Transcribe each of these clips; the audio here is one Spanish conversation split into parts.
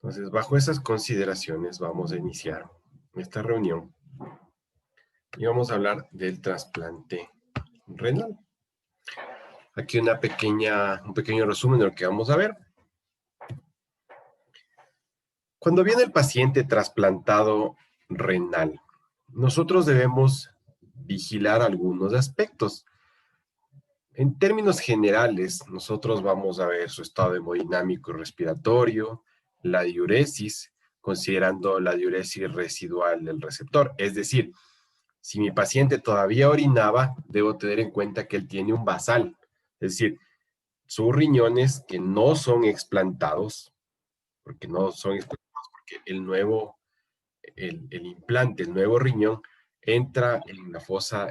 Entonces, bajo esas consideraciones vamos a iniciar esta reunión y vamos a hablar del trasplante renal. Aquí un pequeño resumen de lo que vamos a ver. Cuando viene el paciente trasplantado renal, nosotros debemos vigilar algunos aspectos. En términos generales, nosotros vamos a ver su estado hemodinámico y respiratorio, la diuresis, considerando la diuresis residual del receptor. Es decir, si mi paciente todavía orinaba, debo tener en cuenta que él tiene un basal. Es decir, sus riñones que no son explantados, porque no son explantados, porque el implante, el nuevo riñón, entra en la fosa,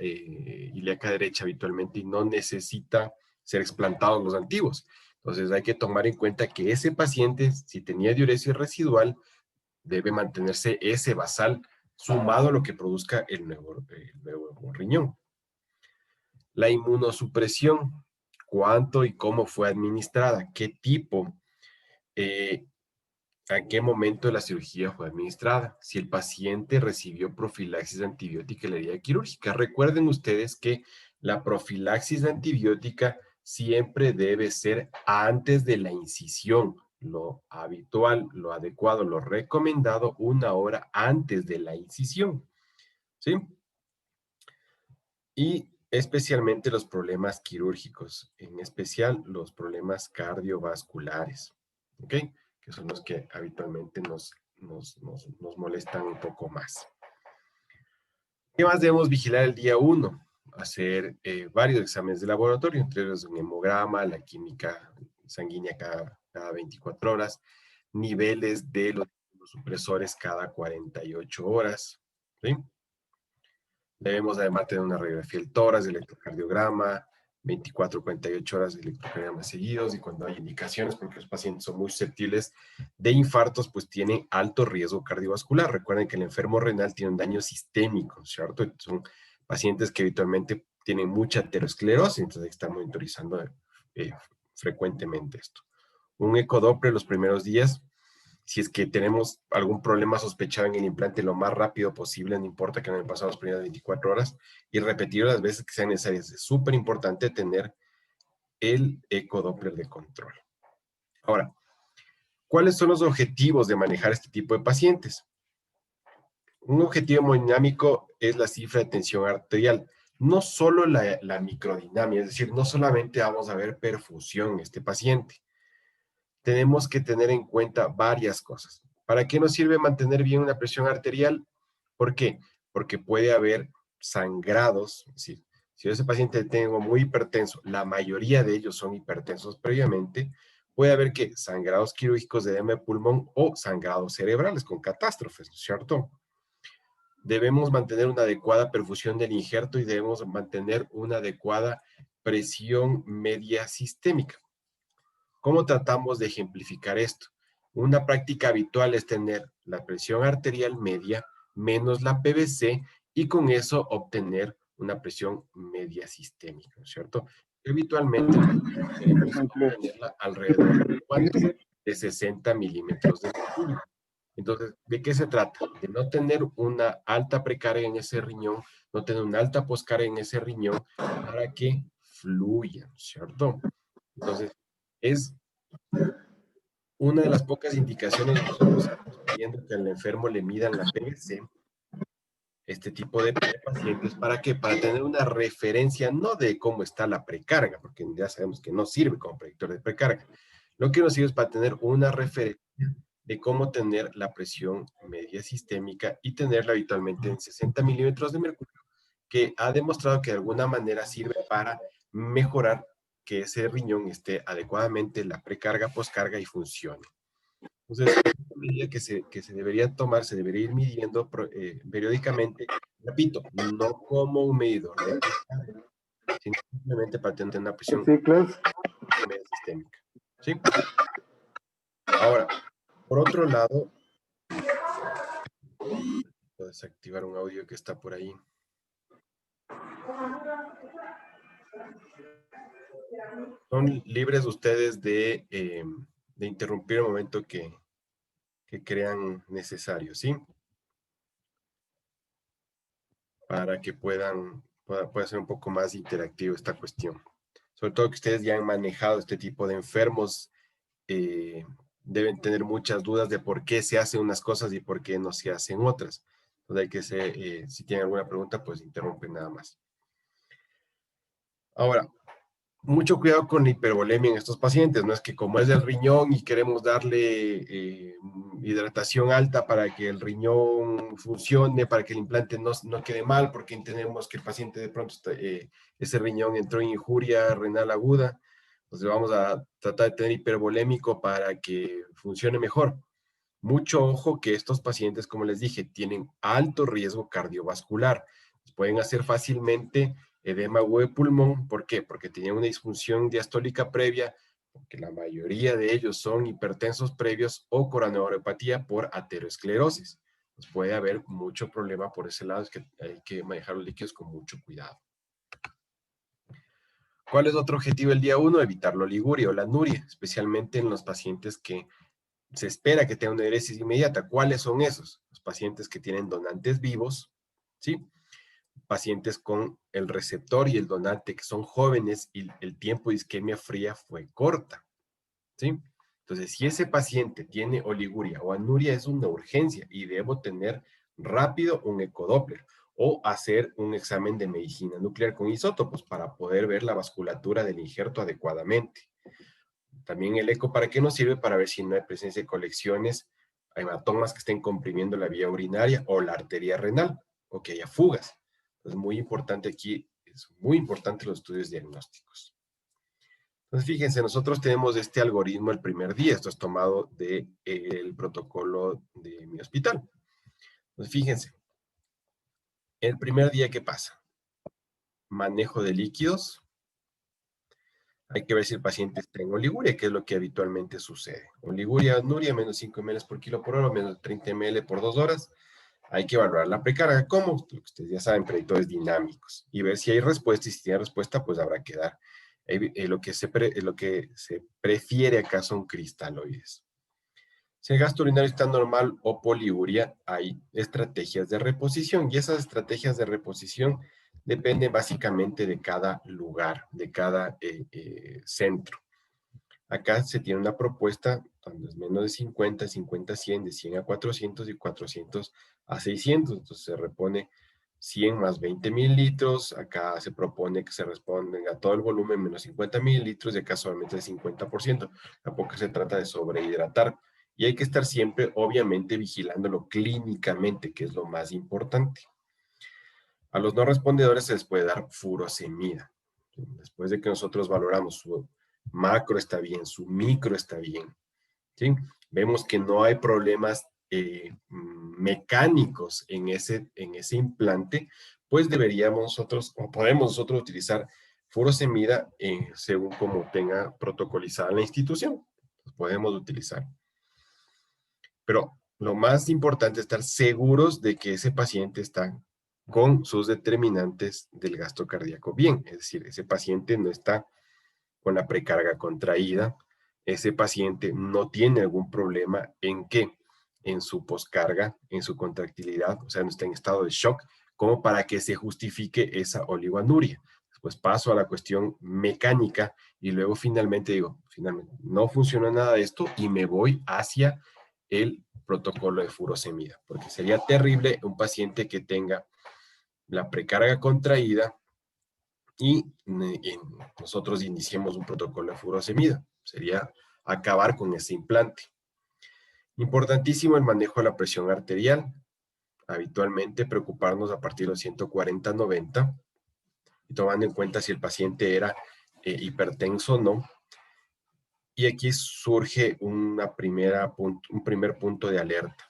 ilíaca derecha habitualmente y no necesita ser explantados los antiguos. Entonces hay que tomar en cuenta que ese paciente, si tenía diuresis residual, debe mantenerse ese basal sumado a lo que produzca el nuevo riñón. La inmunosupresión, cuánto y cómo fue administrada, qué tipo, a qué momento de la cirugía fue administrada, si el paciente recibió profilaxis antibiótica en la herida quirúrgica. Recuerden ustedes que la profilaxis antibiótica siempre debe ser antes de la incisión. Lo habitual, lo adecuado, lo recomendado, 1 hora antes de la incisión. ¿Sí? Y especialmente los problemas quirúrgicos, en especial los problemas cardiovasculares, ¿ok? Que son los que habitualmente nos molestan un poco más. ¿Qué más debemos vigilar el día 1? Hacer varios exámenes de laboratorio, entre ellos un hemograma, la química sanguínea cada 24 horas, niveles de los supresores cada 48 horas, ¿sí? Debemos además tener una radiografía del tórax, de electrocardiograma, 24-48 horas de electrocardiograma seguidos, y cuando hay indicaciones, porque los pacientes son muy susceptibles de infartos, pues tienen alto riesgo cardiovascular. Recuerden que el enfermo renal tiene un daño sistémico, ¿cierto? Son pacientes que habitualmente tienen mucha aterosclerosis, entonces hay que estar monitorizando frecuentemente esto. Un ecodoppler los primeros días, si es que tenemos algún problema sospechado en el implante, lo más rápido posible, no importa que no hayan pasado las primeras 24 horas, y repetir las veces que sean necesarias. Es súper importante tener el ecodoppler de control. Ahora, ¿cuáles son los objetivos de manejar este tipo de pacientes? Un objetivo hemodinámico es la cifra de tensión arterial, no solo la microdinamia, es decir, no solamente vamos a ver perfusión en este paciente. Tenemos que tener en cuenta varias cosas. ¿Para qué nos sirve mantener bien una presión arterial? ¿Por qué? Porque puede haber sangrados, es decir, si yo ese paciente tengo muy hipertenso, la mayoría de ellos son hipertensos previamente, puede haber que sangrados quirúrgicos de edema de pulmón o sangrados cerebrales con catástrofes, ¿no es cierto? Debemos mantener una adecuada perfusión del injerto y debemos mantener una adecuada presión media sistémica. ¿Cómo tratamos de ejemplificar esto? Una práctica habitual es tener la presión arterial media menos la PVC y con eso obtener una presión media sistémica, ¿no es cierto? Habitualmente queremos obtenerla alrededor de, ¿cuánto? De 60 milímetros de mercurio. Entonces, ¿de qué se trata? De no tener una alta precarga en ese riñón, no tener una alta poscarga en ese riñón para que fluya, ¿no es cierto? Entonces, es una de las pocas indicaciones que nosotros estamos pidiendo que al enfermo le midan la PVC, este tipo de pacientes, ¿para qué? Para tener una referencia, no de cómo está la precarga, porque ya sabemos que no sirve como predictor de precarga. Lo que nos sirve es para tener una referencia de cómo tener la presión media sistémica y tenerla habitualmente en 60 milímetros de mercurio, que ha demostrado que de alguna manera sirve para mejorar que ese riñón esté adecuadamente la precarga, poscarga y funcione. Entonces, es una medida que se debería tomar, se debería ir midiendo periódicamente. Repito, no como un medidor de precarga, sino simplemente para tener una presión media sistémica. ¿Sí? Ahora, por otro lado, voy a desactivar un audio que está por ahí. Son libres ustedes de interrumpir el momento que crean necesario, ¿sí? Para que pueda ser un poco más interactivo esta cuestión. Sobre todo que ustedes ya han manejado este tipo de enfermos, eh, deben tener muchas dudas de por qué se hacen unas cosas y por qué no se hacen otras. Entonces hay que ser, si tienen alguna pregunta, pues interrumpen nada más. Ahora, mucho cuidado con la hipervolemia en estos pacientes, no es que como es del riñón y queremos darle hidratación alta para que el riñón funcione, para que el implante no quede mal, porque entendemos que el paciente de pronto ese riñón entró en injuria renal aguda, entonces vamos a tratar de tener hipervolémico para que funcione mejor. Mucho ojo que estos pacientes, como les dije, tienen alto riesgo cardiovascular. Pueden hacer fácilmente edema agudo de pulmón. ¿Por qué? Porque tenían una disfunción diastólica previa, porque la mayoría de ellos son hipertensos previos o coronariopatía por aterosclerosis. Pues puede haber mucho problema por ese lado, es que hay que manejar los líquidos con mucho cuidado. ¿Cuál es otro objetivo del día 1? Evitar la oliguria o la anuria, especialmente en los pacientes que se espera que tengan una diuresis inmediata. ¿Cuáles son esos? Los pacientes que tienen donantes vivos, ¿sí? Pacientes con el receptor y el donante que son jóvenes y el tiempo de isquemia fría fue corta, ¿sí? Entonces, si ese paciente tiene oliguria o anuria, es una urgencia y debo tener rápido un ecodoppler o hacer un examen de medicina nuclear con isótopos para poder ver la vasculatura del injerto adecuadamente. También el eco, ¿para qué nos sirve? Para ver si no hay presencia de colecciones, hematomas que estén comprimiendo la vía urinaria o la arteria renal, o que haya fugas. Entonces, muy importante aquí, es muy importante los estudios diagnósticos. Entonces, fíjense, nosotros tenemos este algoritmo el primer día, esto es tomado del protocolo de mi hospital. Entonces, fíjense, el primer día, ¿qué pasa? Manejo de líquidos. Hay que ver si el paciente está en oliguria, que es lo que habitualmente sucede. Oliguria, anuria, menos 5 ml por kilo por hora, menos 30 ml por 2 horas. Hay que evaluar la precarga. ¿Cómo? Lo que ustedes ya saben, predictores dinámicos. Y ver si hay respuesta, y si tiene respuesta, pues habrá que dar. Lo que se prefiere acá son cristaloides. Si el gasto urinario está normal o poliuria, hay estrategias de reposición y esas estrategias de reposición dependen básicamente de cada lugar, de cada centro. Acá se tiene una propuesta cuando es menos de 50, 50 a 100, de 100 a 400 y 400 a 600. Entonces se repone 100 más 20 mililitros. Acá se propone que se respondan a todo el volumen menos 50 mililitros y acá solamente el 50%. Tampoco se trata de sobrehidratar. Y hay que estar siempre, obviamente, vigilándolo clínicamente, que es lo más importante. A los no respondedores se les puede dar furosemida. Después de que nosotros valoramos su macro está bien, su micro está bien, ¿sí? Vemos que no hay problemas mecánicos en ese implante, pues deberíamos nosotros, o podemos nosotros utilizar furosemida según como tenga protocolizada la institución. Podemos utilizar. Pero lo más importante es estar seguros de que ese paciente está con sus determinantes del gasto cardíaco bien. Es decir, ese paciente no está con la precarga contraída, ese paciente no tiene algún problema en qué, en su poscarga, en su contractilidad, o sea, no está en estado de shock, como para que se justifique esa oligoanuria. Después paso a la cuestión mecánica y luego finalmente digo, finalmente no funciona nada de esto y me voy hacia el protocolo de furosemida, porque sería terrible un paciente que tenga la precarga contraída y nosotros iniciemos un protocolo de furosemida. Sería acabar con ese implante. Importantísimo el manejo de la presión arterial. Habitualmente preocuparnos a partir de los 140-90 y tomando en cuenta si el paciente era hipertenso o no. Y aquí surge un primer punto de alerta.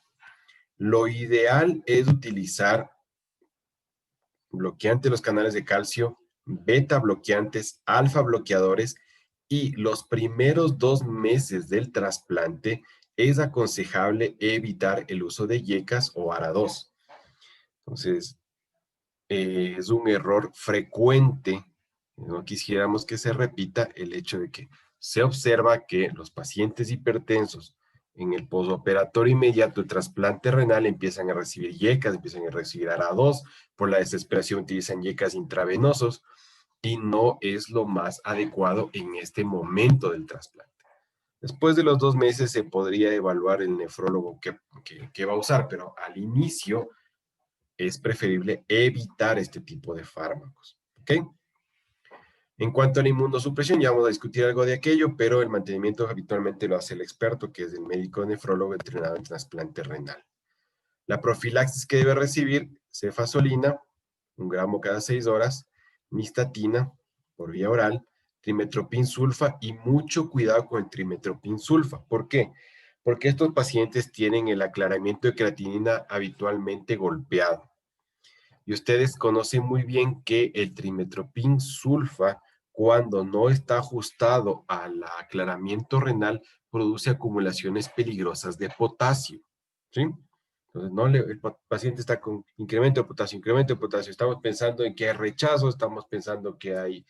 Lo ideal es utilizar bloqueantes de los canales de calcio, beta bloqueantes, alfa bloqueadores y los primeros 2 meses del trasplante es aconsejable evitar el uso de yecas o ARA2. Entonces, es un error frecuente. No quisiéramos que se repita el hecho de que se observa que los pacientes hipertensos en el posoperatorio inmediato del trasplante renal empiezan a recibir yecas, empiezan a recibir ARA2, por la desesperación utilizan yecas intravenosos y no es lo más adecuado en este momento del trasplante. Después de los 2 meses se podría evaluar el nefrólogo que va a usar, pero al inicio es preferible evitar este tipo de fármacos. ¿Ok? En cuanto a la inmunosupresión, ya vamos a discutir algo de aquello, pero el mantenimiento habitualmente lo hace el experto, que es el médico nefrólogo entrenado en trasplante renal. La profilaxis que debe recibir, cefazolina, 1 gramo cada 6 horas, nistatina por vía oral, trimetropin sulfa y mucho cuidado con el trimetropin sulfa. ¿Por qué? Porque estos pacientes tienen el aclaramiento de creatinina habitualmente golpeado. Y ustedes conocen muy bien que el trimetropin sulfa, cuando no está ajustado al aclaramiento renal, produce acumulaciones peligrosas de potasio. ¿Sí? Entonces, el paciente está con incremento de potasio, incremento de potasio. Estamos pensando en que hay rechazo, estamos pensando que hay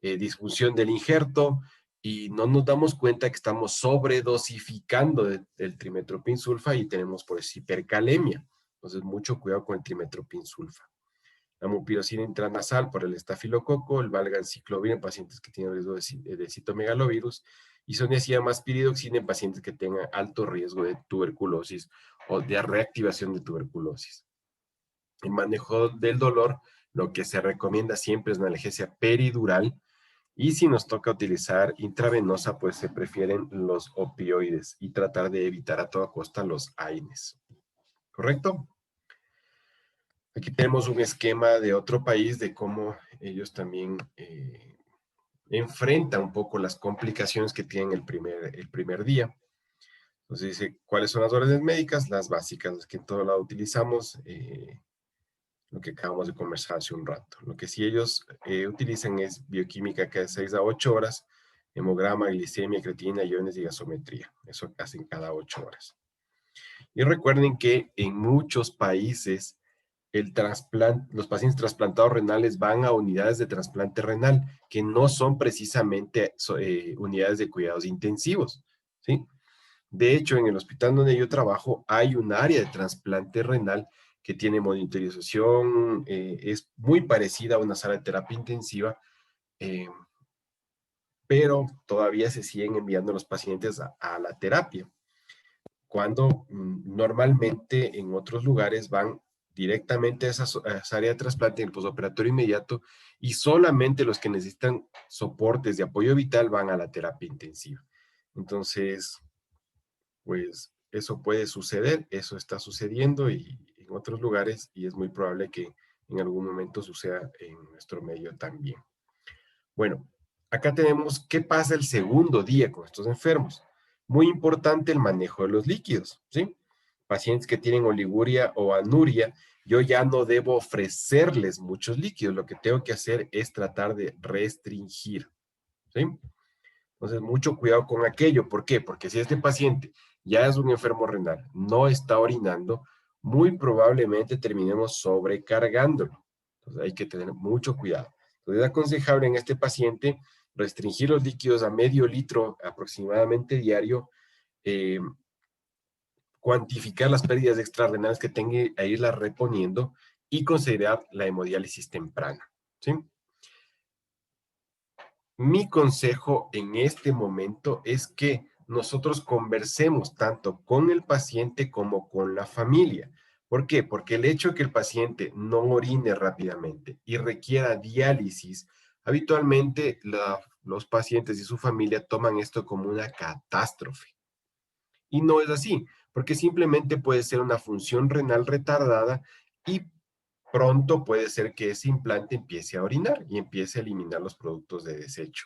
disfunción del injerto y no nos damos cuenta que estamos sobredosificando del trimetropin sulfa y tenemos por eso hipercalemia. Entonces, mucho cuidado con el trimetropin sulfa. La mupirocina intranasal por el estafilococo, el valganciclovir en pacientes que tienen riesgo de citomegalovirus, isoniazida piridoxina en pacientes que tengan alto riesgo de tuberculosis o de reactivación de tuberculosis. En manejo del dolor, lo que se recomienda siempre es una analgesia peridural y si nos toca utilizar intravenosa, pues se prefieren los opioides y tratar de evitar a toda costa los AINES. ¿Correcto? Aquí tenemos un esquema de otro país de cómo ellos también enfrentan un poco las complicaciones que tienen el primer día. Entonces dice, ¿cuáles son las órdenes médicas? Las básicas, las que en todo lado utilizamos, lo que acabamos de conversar hace un rato. Lo que sí ellos utilizan es bioquímica cada 6 a 8 horas, hemograma, glicemia, creatinina, iones y gasometría. Eso hacen cada 8 horas. Y recuerden que en muchos países los pacientes trasplantados renales van a unidades de trasplante renal que no son precisamente unidades de cuidados intensivos, ¿sí? De hecho, en el hospital donde yo trabajo hay un área de trasplante renal que tiene monitorización, es muy parecida a una sala de terapia intensiva, eh, pero todavía se siguen enviando los pacientes a la terapia, cuando normalmente en otros lugares van directamente a esa área de trasplante en el posoperatorio inmediato y solamente los que necesitan soportes de apoyo vital van a la terapia intensiva. Entonces, pues eso puede suceder, eso está sucediendo y en otros lugares y es muy probable que en algún momento suceda en nuestro medio también. Bueno, acá tenemos qué pasa el segundo día con estos enfermos. Muy importante el manejo de los líquidos, ¿sí? Pacientes que tienen oliguria o anuria, yo ya no debo ofrecerles muchos líquidos. Lo que tengo que hacer es tratar de restringir, ¿sí? Entonces, mucho cuidado con aquello. ¿Por qué? Porque si este paciente ya es un enfermo renal, no está orinando, muy probablemente terminemos sobrecargándolo. Entonces, hay que tener mucho cuidado. Entonces, es aconsejable en este paciente restringir los líquidos a medio litro aproximadamente diario, eh, cuantificar las pérdidas extrarrenales que tenga e irlas reponiendo y considerar la hemodiálisis temprana, ¿sí? Mi consejo en este momento es que nosotros conversemos tanto con el paciente como con la familia. ¿Por qué? Porque el hecho de que el paciente no orine rápidamente y requiera diálisis, habitualmente los pacientes y su familia toman esto como una catástrofe. Y no es así, porque simplemente puede ser una función renal retardada y pronto puede ser que ese implante empiece a orinar y empiece a eliminar los productos de desecho.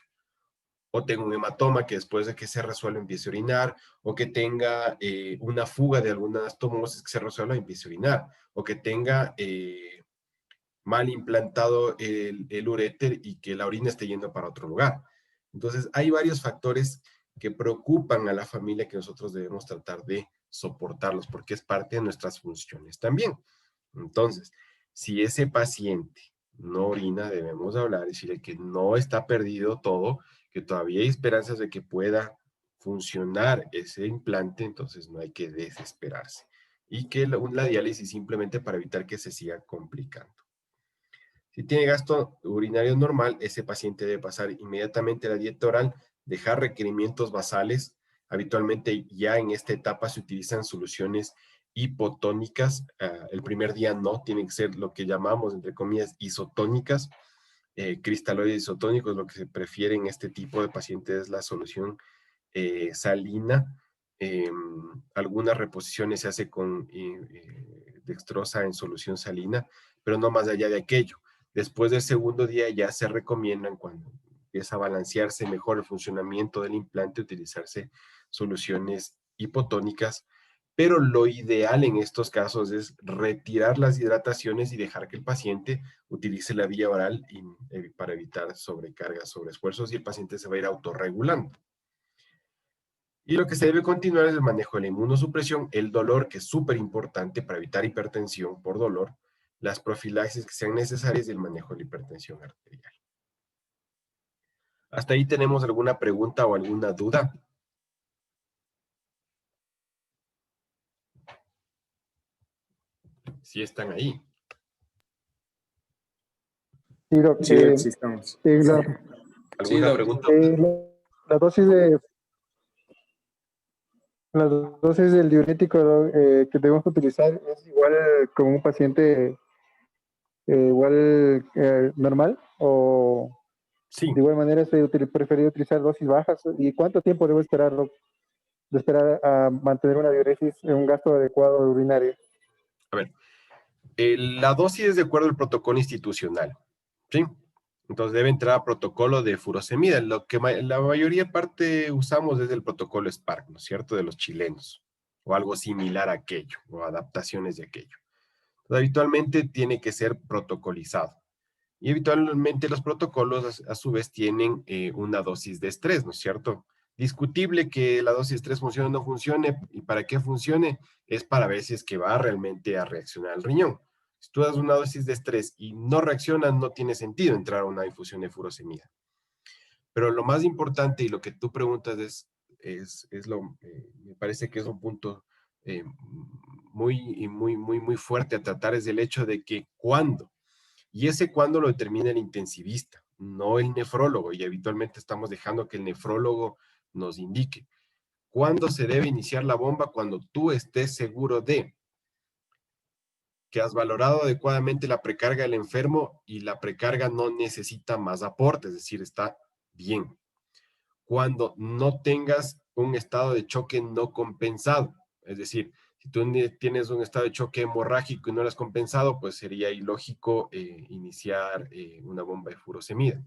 O tenga un hematoma que después de que se resuelva empiece a orinar, o que tenga una fuga de algunas tomosis que se resuelva y empiece a orinar, o que tenga mal implantado el uréter y que la orina esté yendo para otro lugar. Entonces, hay varios factores que preocupan a la familia que nosotros debemos tratar de soportarlos porque es parte de nuestras funciones también. Entonces, si ese paciente no orina, debemos hablar y decirle que no está perdido todo, que todavía hay esperanzas de que pueda funcionar ese implante, entonces no hay que desesperarse. Y que la diálisis simplemente para evitar que se siga complicando. Si tiene gasto urinario normal, ese paciente debe pasar inmediatamente a la dieta oral, dejar requerimientos basales. Habitualmente ya en esta etapa se utilizan soluciones hipotónicas. El primer día no, tienen que ser lo que llamamos, entre comillas, isotónicas. Cristaloides isotónicos, lo que se prefiere en este tipo de pacientes es la solución salina. Algunas reposiciones se hace con dextrosa en solución salina, pero no más allá de aquello. Después del segundo día ya se recomiendan, cuando empieza a balancearse mejor el funcionamiento del implante, utilizarse soluciones hipotónicas, pero lo ideal en estos casos es retirar las hidrataciones y dejar que el paciente utilice la vía oral para evitar sobrecargas, sobreesfuerzos, y el paciente se va a ir autorregulando. Y lo que se debe continuar es el manejo de la inmunosupresión, el dolor, que es súper importante para evitar hipertensión por dolor, las profilaxis que sean necesarias y el manejo de la hipertensión arterial. ¿Hasta ahí tenemos alguna pregunta o alguna duda? Sí están ahí. Sí, Doc, Sí, existamos. ¿Alguna Doc. pregunta? La dosis la dosis del diurético que debemos utilizar es igual con un paciente normal, o Sí. de igual manera se preferiría utilizar dosis bajas. ¿Y cuánto tiempo debo esperar, Doc, de esperar a mantener una diuresis en un gasto adecuado urinario? A ver, la dosis es de acuerdo al protocolo institucional, ¿sí? Entonces debe entrar a protocolo de furosemida. Lo que la mayoría parte usamos es el protocolo Spark, ¿no es cierto? De los chilenos, o algo similar a aquello, o adaptaciones de aquello. Entonces, habitualmente tiene que ser protocolizado. Y habitualmente los protocolos a su vez tienen una dosis de estrés, ¿no es cierto? Discutible que la dosis de estrés funcione o no funcione, y para qué funcione es para ver si es que va realmente a reaccionar al riñón. Si tú das una dosis de estrés y no reacciona, no tiene sentido entrar a una infusión de furosemida. Pero lo más importante y lo que tú preguntas me parece que es un punto muy fuerte a tratar, es el hecho de que cuando, y ese cuándo lo determina el intensivista, no el nefrólogo, y habitualmente estamos dejando que el nefrólogo nos indique cuándo se debe iniciar la bomba. Cuando tú estés seguro de que has valorado adecuadamente la precarga del enfermo y la precarga no necesita más aporte, es decir, está bien. Cuando no tengas un estado de choque no compensado, es decir, si tú tienes un estado de choque hemorrágico y no lo has compensado, pues sería ilógico iniciar una bomba de furosemida.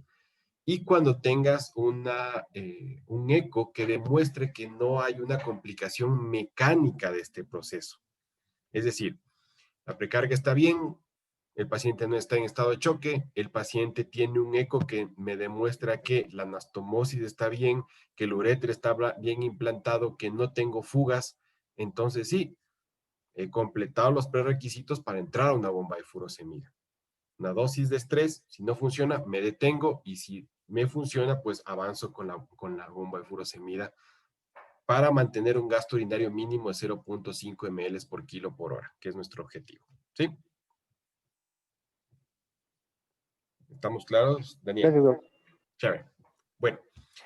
Y cuando tengas un eco que demuestre que no hay una complicación mecánica de este proceso. Es decir, la precarga está bien, el paciente no está en estado de choque, el paciente tiene un eco que me demuestra que la anastomosis está bien, que el uréter está bien implantado, que no tengo fugas. Entonces sí, he completado los prerequisitos para entrar a una bomba de furosemida. Una dosis de estrés, si no funciona, me detengo, y si me funciona, pues avanzo con la bomba de furosemida para mantener un gasto urinario mínimo de 0.5 ml por kilo por hora, que es nuestro objetivo. ¿Sí? ¿Estamos claros, Daniel? Gracias, Doc. Chévere. Bueno.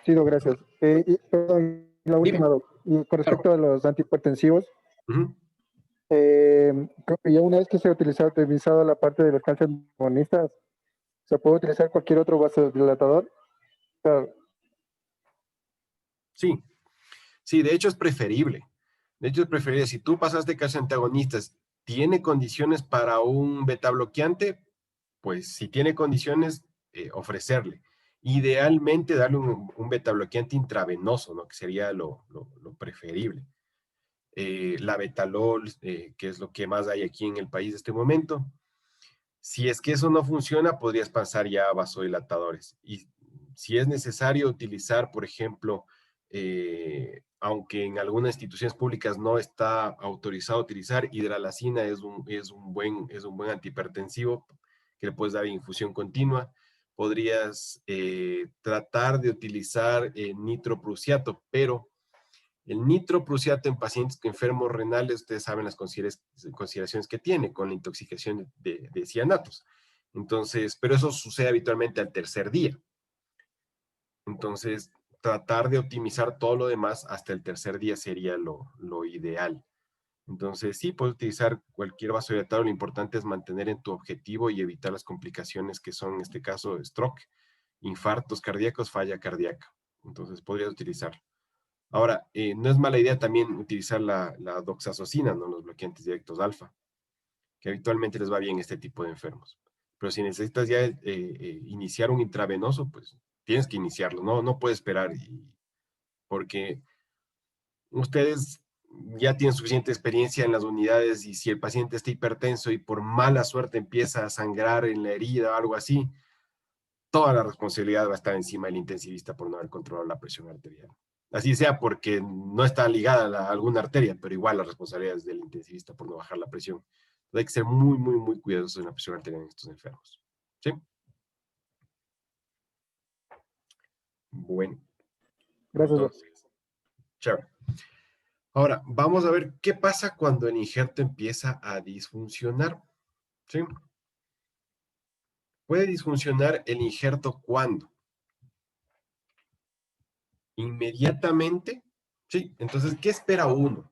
Sí, Doc, gracias. Perdón, la Dime. última, Doc. Y con respecto a los antihipertensivos, Uh-huh. creo que ya una vez que se ha utilizado la parte de los calcios antagonistas, ¿se puede utilizar cualquier otro vasodilatador? Claro. Sí, sí, de hecho es preferible. De hecho es preferible. Si tú pasaste calcio antagonistas, ¿tiene condiciones para un beta bloqueante? Pues si tiene condiciones, ofrecerle. Idealmente darle un beta bloqueante intravenoso, ¿no? Que sería lo preferible. La Betalol, que es lo que más hay aquí en el país en este momento. Si es que eso no funciona, podrías pasar ya a vasodilatadores. Y si es necesario utilizar, por ejemplo, aunque en algunas instituciones públicas no está autorizado utilizar, hidralacina es un buen antihipertensivo que le puedes dar en infusión continua. podrías tratar de utilizar nitroprusiato, pero el nitroprusiato en pacientes enfermos renales, ustedes saben las consideraciones que tiene con la intoxicación de cianatos. Entonces, pero eso sucede habitualmente al tercer día. Entonces, tratar de optimizar todo lo demás hasta el tercer día sería lo ideal. Entonces, sí, puedes utilizar cualquier vasodilатador. Lo importante es mantener en tu objetivo y evitar las complicaciones que son, en este caso, stroke, infartos cardíacos, falla cardíaca. Entonces, podrías utilizarlo. Ahora, no es mala idea también utilizar la doxazocina, ¿no? Los bloqueantes directos alfa, que habitualmente les va bien a este tipo de enfermos. Pero si necesitas ya iniciar un intravenoso, pues tienes que iniciarlo, no puedes esperar, porque ustedes ya tienen suficiente experiencia en las unidades y si el paciente está hipertenso y por mala suerte empieza a sangrar en la herida o algo así, toda la responsabilidad va a estar encima del intensivista por no haber controlado la presión arterial. Así sea porque no está ligada a alguna arteria, pero igual la responsabilidad es del intensivista por no bajar la presión. Entonces hay que ser muy cuidadosos en la presión arterial en estos enfermos. ¿Sí? Bueno, Gracias, doc. entonces, chévere. Ahora, vamos a ver qué pasa cuando el injerto empieza a disfuncionar. ¿Sí? Puede disfuncionar el injerto cuando inmediatamente. Sí, entonces, ¿qué espera uno?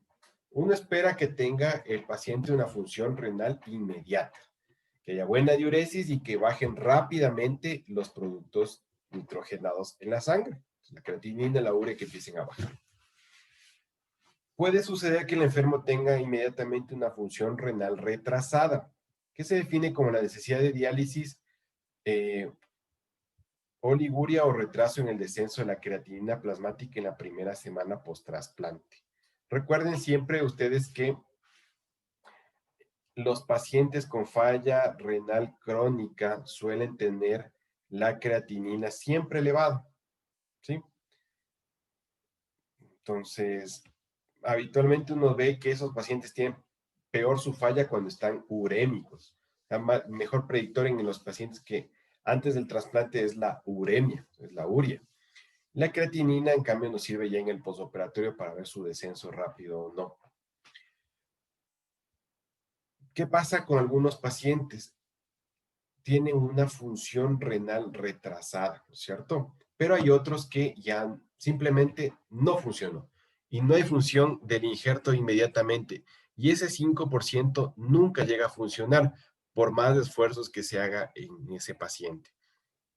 Uno espera que tenga el paciente una función renal inmediata, que haya buena diuresis y que bajen rápidamente los productos nitrogenados en la sangre, la creatinina, la urea, que empiecen a bajar. Puede suceder que el enfermo tenga inmediatamente una función renal retrasada, que se define como la necesidad de diálisis, oliguria o retraso en el descenso de la creatinina plasmática en la primera semana post-trasplante. Recuerden siempre ustedes que los pacientes con falla renal crónica suelen tener la creatinina siempre elevada, ¿sí? Entonces, habitualmente uno ve que esos pacientes tienen peor su falla cuando están urémicos. Mejor predictor en los pacientes que antes del trasplante es la uremia, es la urea. La creatinina, en cambio, nos sirve ya en el postoperatorio para ver su descenso rápido o no. ¿Qué pasa con algunos pacientes? Tienen una función renal retrasada, ¿no es cierto? Pero hay otros que ya simplemente no funcionó y no hay función del injerto inmediatamente. Y ese 5% nunca llega a funcionar por más esfuerzos que se haga en ese paciente.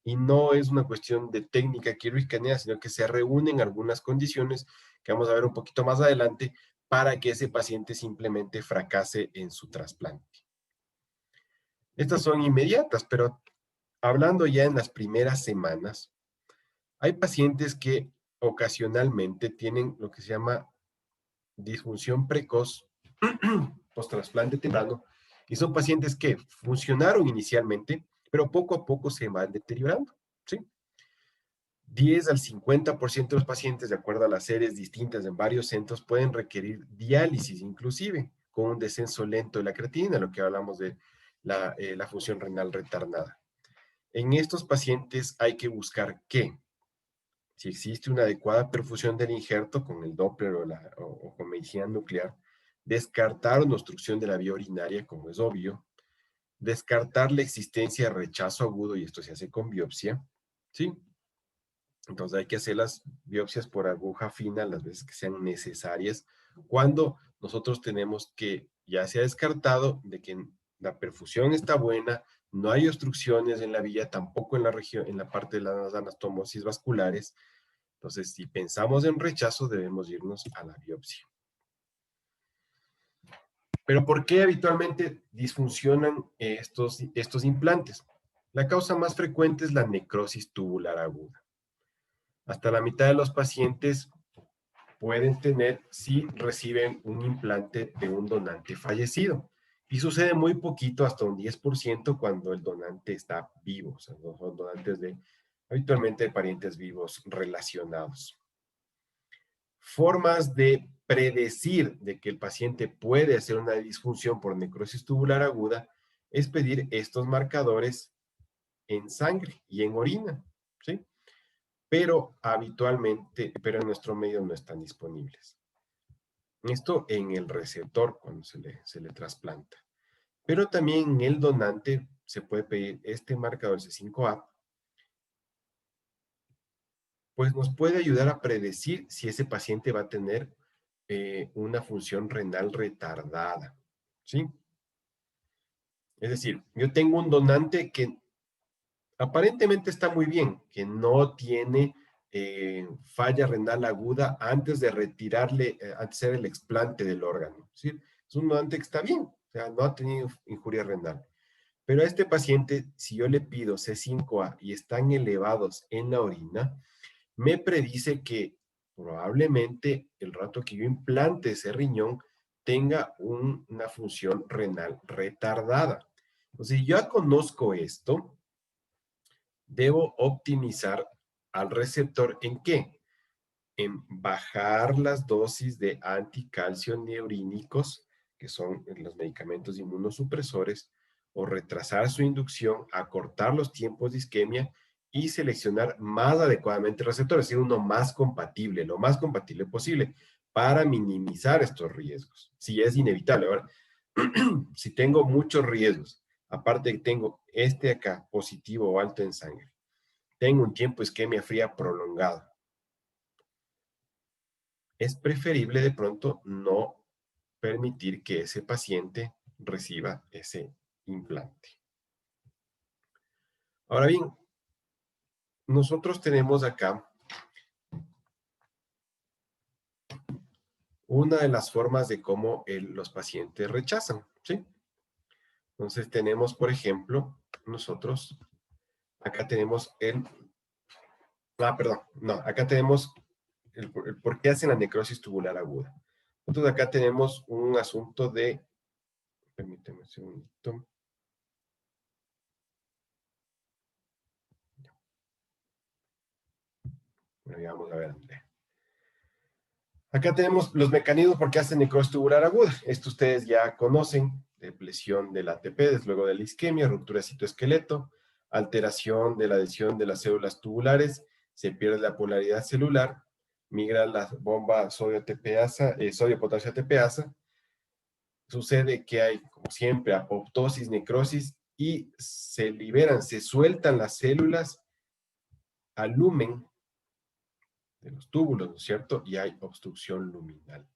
Y no es una cuestión de técnica quirúrgica, sino que se reúnen algunas condiciones que vamos a ver un poquito más adelante para que ese paciente simplemente fracase en su trasplante. Estas son inmediatas, pero hablando ya en las primeras semanas, hay pacientes que ocasionalmente tienen lo que se llama disfunción precoz post-trasplante temprano, y son pacientes que funcionaron inicialmente, pero poco a poco se van deteriorando, ¿sí? 10 al 50% de los pacientes, de acuerdo a las series distintas en varios centros, pueden requerir diálisis, inclusive con un descenso lento de la creatinina, lo que hablamos de la función renal retardada. En estos pacientes hay que buscar que, si existe una adecuada perfusión del injerto con el Doppler o con medicina nuclear, descartar una obstrucción de la vía urinaria, como es obvio, descartar la existencia de rechazo agudo, y esto se hace con biopsia, ¿sí? Entonces hay que hacer las biopsias por aguja fina las veces que sean necesarias, cuando nosotros tenemos que ya se ha descartado de que la perfusión está buena, no hay obstrucciones en la vía, tampoco en la región, en la parte de las anastomosis vasculares. Entonces, si pensamos en rechazo, debemos irnos a la biopsia. Pero ¿por qué habitualmente disfuncionan estos implantes? La causa más frecuente es la necrosis tubular aguda. Hasta la mitad de los pacientes pueden tener si reciben un implante de un donante fallecido. Y sucede muy poquito, hasta un 10% cuando el donante está vivo. O sea, no son donantes habitualmente de parientes vivos relacionados. Formas de predecir de que el paciente puede hacer una disfunción por necrosis tubular aguda es pedir estos marcadores en sangre y en orina, ¿sí? Pero habitualmente, pero en nuestro medio no están disponibles. Esto en el receptor cuando se le trasplanta. Pero también en el donante se puede pedir este marcador C5A, pues nos puede ayudar a predecir si ese paciente va a tener una función renal retardada, ¿sí? Es decir, yo tengo un donante que aparentemente está muy bien, que no tiene falla renal aguda antes de retirarle, antes de hacer el explante del órgano. Es decir, es un donante que está bien, o sea, no ha tenido injuria renal. Pero a este paciente, si yo le pido C5A y están elevados en la orina, me predice que probablemente el rato que yo implante ese riñón tenga una función renal retardada. Entonces, si yo ya conozco esto, debo optimizar al receptor ¿en qué? En bajar las dosis de anticalcio-neurínicos, que son los medicamentos inmunosupresores, o retrasar su inducción, acortar los tiempos de isquemia y seleccionar más adecuadamente el receptor, es decir, uno más compatible, lo más compatible posible, para minimizar estos riesgos, si es inevitable. Ahora, si tengo muchos riesgos, aparte que tengo este acá, positivo o alto en sangre, tengo un tiempo de isquemia fría prolongado, es preferible de pronto no permitir que ese paciente reciba ese implante. Ahora bien, nosotros tenemos acá una de las formas de cómo los pacientes rechazan, ¿sí? Entonces tenemos, por ejemplo, nosotros, acá tenemos perdón, no, acá tenemos el por qué hacen la necrosis tubular aguda. Entonces acá tenemos un asunto de, permíteme un segundito. Bueno, ya vamos a ver, Andrea. Acá tenemos los mecanismos por qué hacen necrosis tubular aguda. Esto ustedes ya conocen, depresión del ATP, desde luego de la isquemia, ruptura de citoesqueleto, alteración de la adhesión de las células tubulares, se pierde la polaridad celular, migra la bomba sodio-potasio ATPasa, sucede que hay, como siempre, apoptosis, necrosis, y se liberan, se sueltan las células al lumen de los túbulos, ¿no es cierto? Y hay obstrucción luminal.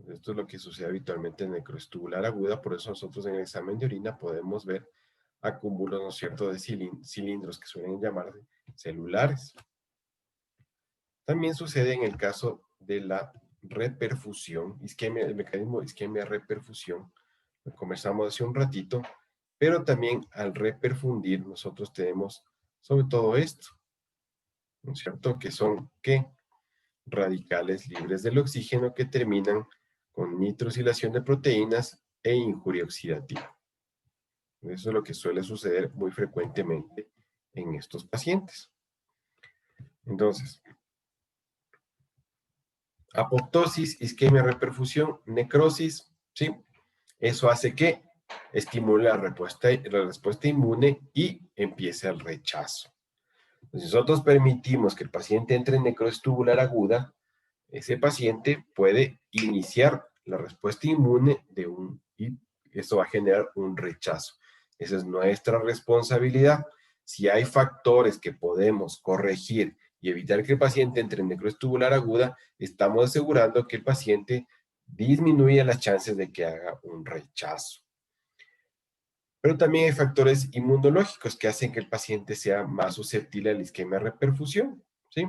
Esto es lo que sucede habitualmente en necrosis tubular aguda, por eso nosotros en el examen de orina podemos ver acúmulos, ¿no es cierto?, de cilindros que suelen llamarse celulares. También sucede en el caso de la reperfusión, isquemia, el mecanismo de isquemia-reperfusión, lo conversamos hace un ratito, pero también al reperfundir nosotros tenemos sobre todo esto, ¿no es cierto?, que son, ¿qué? Radicales libres del oxígeno que terminan con nitrosilación de proteínas e injuria oxidativa. Eso es lo que suele suceder muy frecuentemente en estos pacientes. Entonces, apoptosis, isquemia, reperfusión, necrosis, ¿sí? Eso hace que estimule la respuesta inmune y empiece el rechazo. Entonces, si nosotros permitimos que el paciente entre en necrosis tubular aguda, ese paciente puede iniciar la respuesta inmune y eso va a generar un rechazo. Esa es nuestra responsabilidad. Si hay factores que podemos corregir y evitar que el paciente entre en necrosis tubular aguda, estamos asegurando que el paciente disminuya las chances de que haga un rechazo. Pero también hay factores inmunológicos que hacen que el paciente sea más susceptible a la isquemia reperfusión, ¿sí?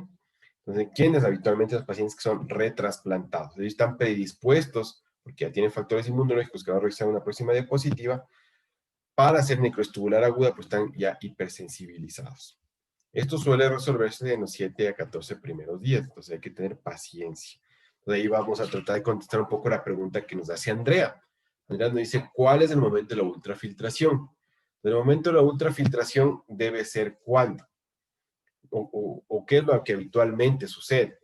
Entonces, ¿quiénes habitualmente los pacientes que son retrasplantados? Ellos están predispuestos, porque ya tienen factores inmunológicos que va a revisar en una próxima diapositiva, para hacer necrosis tubular aguda, pues están ya hipersensibilizados. Esto suele resolverse en los 7 a 14 primeros días, entonces hay que tener paciencia. Entonces ahí vamos a tratar de contestar un poco la pregunta que nos hace Andrea. Andrea nos dice, ¿cuál es el momento de la ultrafiltración? El momento de la ultrafiltración debe ser ¿cuándo? O qué es lo que habitualmente sucede.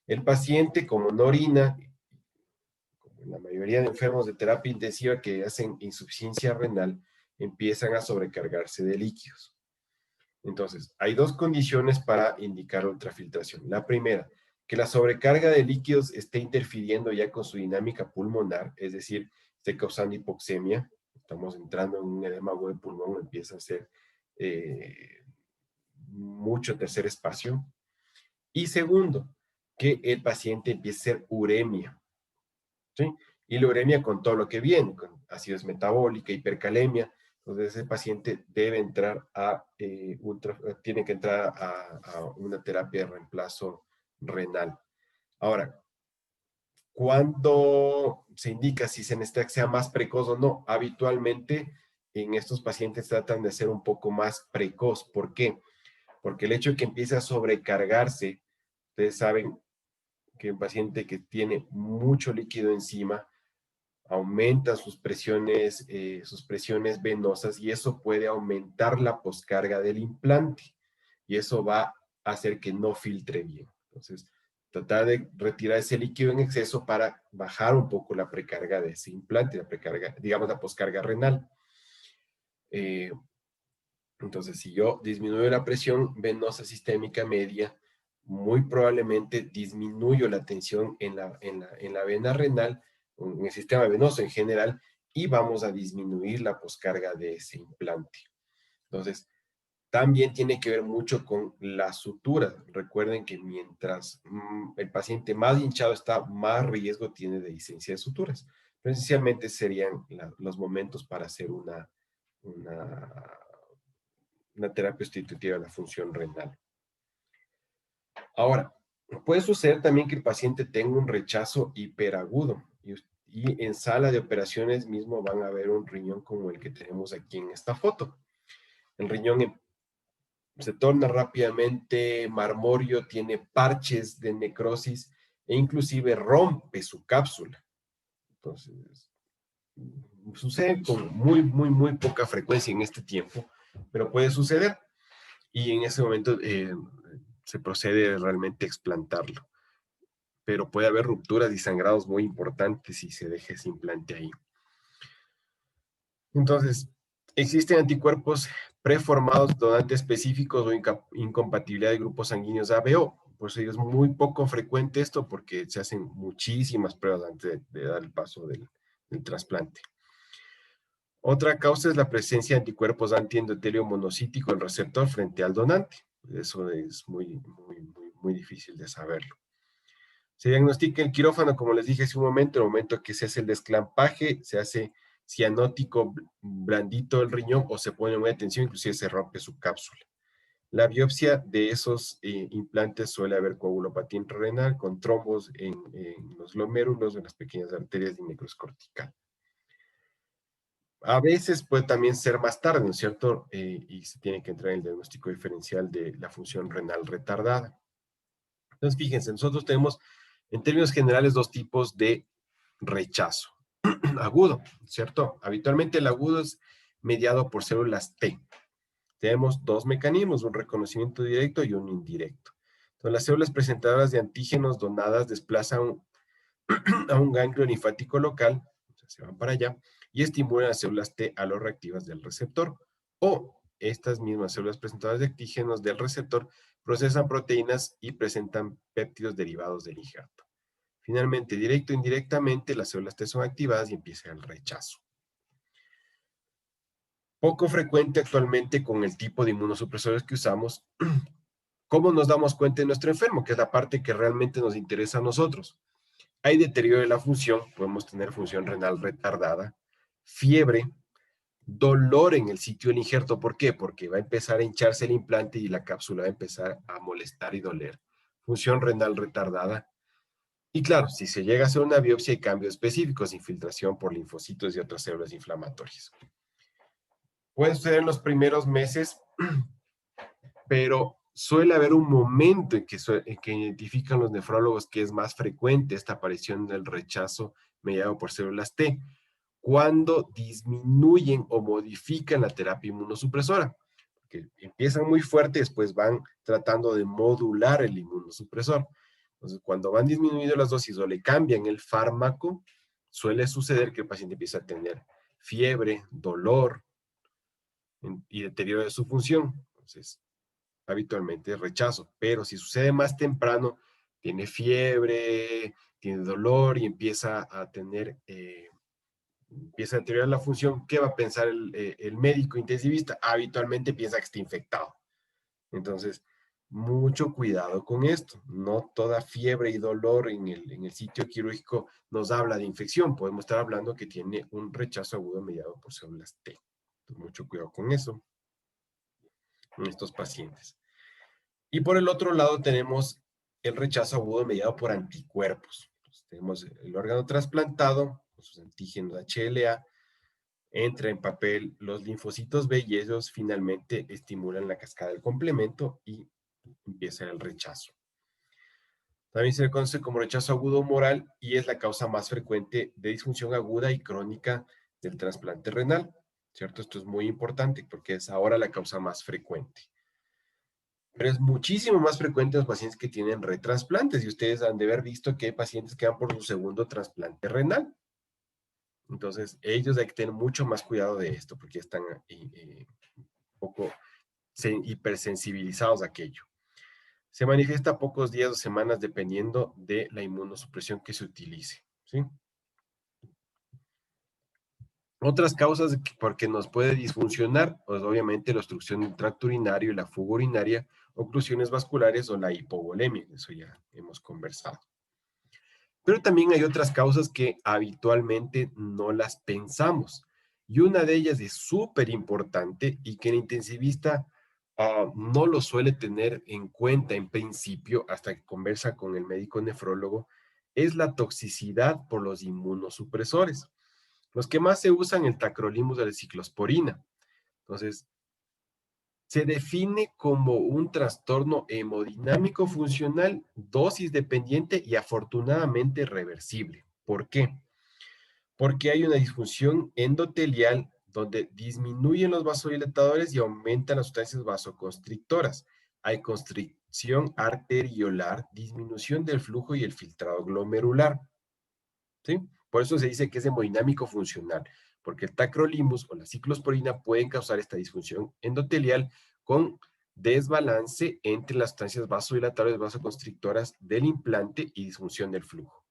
El paciente, como no orina, como en la mayoría de enfermos de terapia intensiva que hacen insuficiencia renal, empiezan a sobrecargarse de líquidos. Entonces, hay dos condiciones para indicar ultrafiltración. La primera, que la sobrecarga de líquidos esté interfiriendo ya con su dinámica pulmonar, es decir, esté causando hipoxemia. Estamos entrando en un edema agudo de pulmón, empieza a ser mucho tercer espacio. Y segundo, que el paciente empiece a ser uremia, ¿sí? Y la uremia con todo lo que viene, con acidez metabólica, hipercalemia. Entonces ese paciente debe entrar tiene que entrar a una terapia de reemplazo renal. Ahora, ¿cuándo se indica si se necesita que sea más precoz o no? Habitualmente en estos pacientes tratan de ser un poco más precoz. ¿Por qué? Porque el hecho de que empiece a sobrecargarse, ustedes saben que un paciente que tiene mucho líquido encima aumenta sus presiones venosas y eso puede aumentar la poscarga del implante y eso va a hacer que no filtre bien. Entonces, tratar de retirar ese líquido en exceso para bajar un poco la precarga de ese implante, la precarga, digamos la poscarga renal. Eh, entonces, si yo disminuyo la presión venosa sistémica media, muy probablemente disminuyo la tensión en la vena renal, en el sistema venoso en general, y vamos a disminuir la poscarga de ese implante. Entonces, también tiene que ver mucho con la sutura. Recuerden que mientras el paciente más hinchado está, más riesgo tiene de disencia de suturas. Pero esencialmente serían los momentos para hacer una una terapia sustitutiva de la función renal. Ahora, puede suceder también que el paciente tenga un rechazo hiperagudo y en sala de operaciones mismo van a ver un riñón como el que tenemos aquí en esta foto. El riñón se torna rápidamente marmorio, tiene parches de necrosis e inclusive rompe su cápsula. Entonces, sucede con muy poca frecuencia en este tiempo, pero puede suceder. Y en ese momento se procede realmente a explantarlo. Pero puede haber rupturas y sangrados muy importantes si se deja ese implante ahí. Entonces, existen anticuerpos preformados donantes específicos o incompatibilidad de grupos sanguíneos ABO. Por eso es muy poco frecuente esto porque se hacen muchísimas pruebas antes de dar el paso del trasplante. Otra causa es la presencia de anticuerpos antiendotelio monocítico en receptor frente al donante. Eso es muy difícil de saberlo. Se diagnostica en quirófano, como les dije hace un momento, en el momento que se hace el desclampaje, se hace cianótico blandito el riñón o se pone muy tensión, inclusive se rompe su cápsula. La biopsia de esos implantes suele haber coagulopatía intrarrenal con trombos en los glomérulos, en las pequeñas arterias de necrosis cortical. A veces puede también ser más tarde, ¿no es cierto? Y se tiene que entrar en el diagnóstico diferencial de la función renal retardada. Entonces, fíjense, nosotros tenemos en términos generales dos tipos de rechazo. Agudo, ¿cierto? Habitualmente el agudo es mediado por células T. Tenemos dos mecanismos, un reconocimiento directo y un indirecto. Entonces, las células presentadoras de antígenos donadas desplazan a un ganglio linfático local, o sea, se van para allá, y estimulan las células T aloreactivas del receptor. O estas mismas células presentadoras de antígenos del receptor procesan proteínas y presentan péptidos derivados del injerto. Finalmente, directo e indirectamente, las células T son activadas y empieza el rechazo. Poco frecuente actualmente con el tipo de inmunosupresores que usamos. ¿Cómo nos damos cuenta de nuestro enfermo? Que es la parte que realmente nos interesa a nosotros. Hay deterioro de la función, podemos tener función renal retardada, fiebre, dolor en el sitio del injerto. ¿Por qué? Porque va a empezar a hincharse el implante y la cápsula va a empezar a molestar y doler. Función renal retardada. Y claro, si se llega a hacer una biopsia hay cambios específicos, infiltración por linfocitos y otras células inflamatorias. Puede suceder en los primeros meses, pero suele haber un momento en que identifican los nefrólogos que es más frecuente esta aparición del rechazo mediado por células T, cuando disminuyen o modifican la terapia inmunosupresora, que empiezan muy fuerte y después van tratando de modular el inmunosupresor. Entonces, cuando van disminuyendo las dosis o le cambian el fármaco, suele suceder que el paciente empieza a tener fiebre, dolor y deterioro de su función. Entonces, habitualmente es rechazo, pero si sucede más temprano, tiene fiebre, tiene dolor y empieza a tener, empieza a deteriorar la función, ¿qué va a pensar el médico intensivista? Habitualmente piensa que está infectado. Entonces, mucho cuidado con esto. No toda fiebre y dolor en el sitio quirúrgico nos habla de infección. Podemos estar hablando que tiene un rechazo agudo mediado por células T. Entonces, mucho cuidado con eso en estos pacientes. Y por el otro lado tenemos el rechazo agudo mediado por anticuerpos. Entonces, tenemos el órgano trasplantado con sus antígenos HLA, entra en papel los linfocitos B y ellos finalmente estimulan la cascada del complemento y empieza el rechazo. También se le conoce como rechazo agudo humoral y es la causa más frecuente de disfunción aguda y crónica del trasplante renal, ¿cierto? Esto es muy importante porque es ahora la causa más frecuente. Pero es muchísimo más frecuente en los pacientes que tienen retrasplantes y ustedes han de haber visto que hay pacientes que van por su segundo trasplante renal. Entonces, ellos hay que tener mucho más cuidado de esto porque están un poco hipersensibilizados a aquello. Se manifiesta a pocos días o semanas dependiendo de la inmunosupresión que se utilice, ¿sí? Otras causas por que nos puede disfuncionar, pues obviamente la obstrucción del tracto urinario y la fuga urinaria, oclusiones vasculares o la hipovolemia, eso ya hemos conversado. Pero también hay otras causas que habitualmente no las pensamos. Y una de ellas es súper importante y que el intensivista no lo suele tener en cuenta en principio hasta que conversa con el médico nefrólogo, es la toxicidad por los inmunosupresores. Los que más se usan, el tacrolimus de la ciclosporina. Entonces, se define como un trastorno hemodinámico funcional, dosis dependiente y afortunadamente reversible. ¿Por qué? Porque hay una disfunción endotelial donde disminuyen los vasodilatadores y aumentan las sustancias vasoconstrictoras. Hay constricción arteriolar, disminución del flujo y el filtrado glomerular. ¿Sí? Por eso se dice que es hemodinámico funcional, porque el tacrolimus o la ciclosporina pueden causar esta disfunción endotelial con desbalance entre las sustancias vasodilatadoras vasoconstrictoras del implante y disfunción del flujo.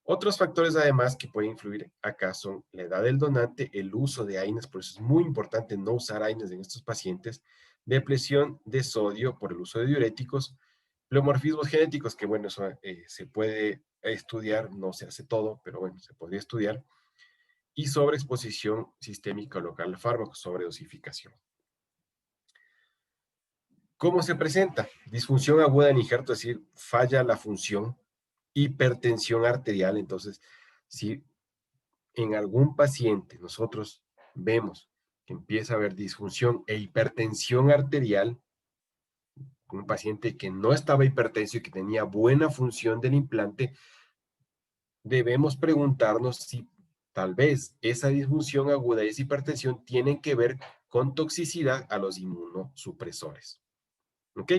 Otros factores además que pueden influir acá son la edad del donante, el uso de AINES, por eso es muy importante no usar AINES en estos pacientes, depresión de sodio por el uso de diuréticos, pleomorfismos genéticos, que bueno, eso se puede estudiar, no se hace todo, pero bueno, se podría estudiar, y sobreexposición sistémica local al fármaco, sobredosificación. ¿Cómo se presenta? Disfunción aguda en injerto, es decir, falla la función, hipertensión arterial, entonces, si en algún paciente nosotros vemos que empieza a haber disfunción e hipertensión arterial, un paciente que no estaba hipertenso y que tenía buena función del implante, debemos preguntarnos si tal vez esa disfunción aguda y esa hipertensión tienen que ver con toxicidad a los inmunosupresores. ¿Ok?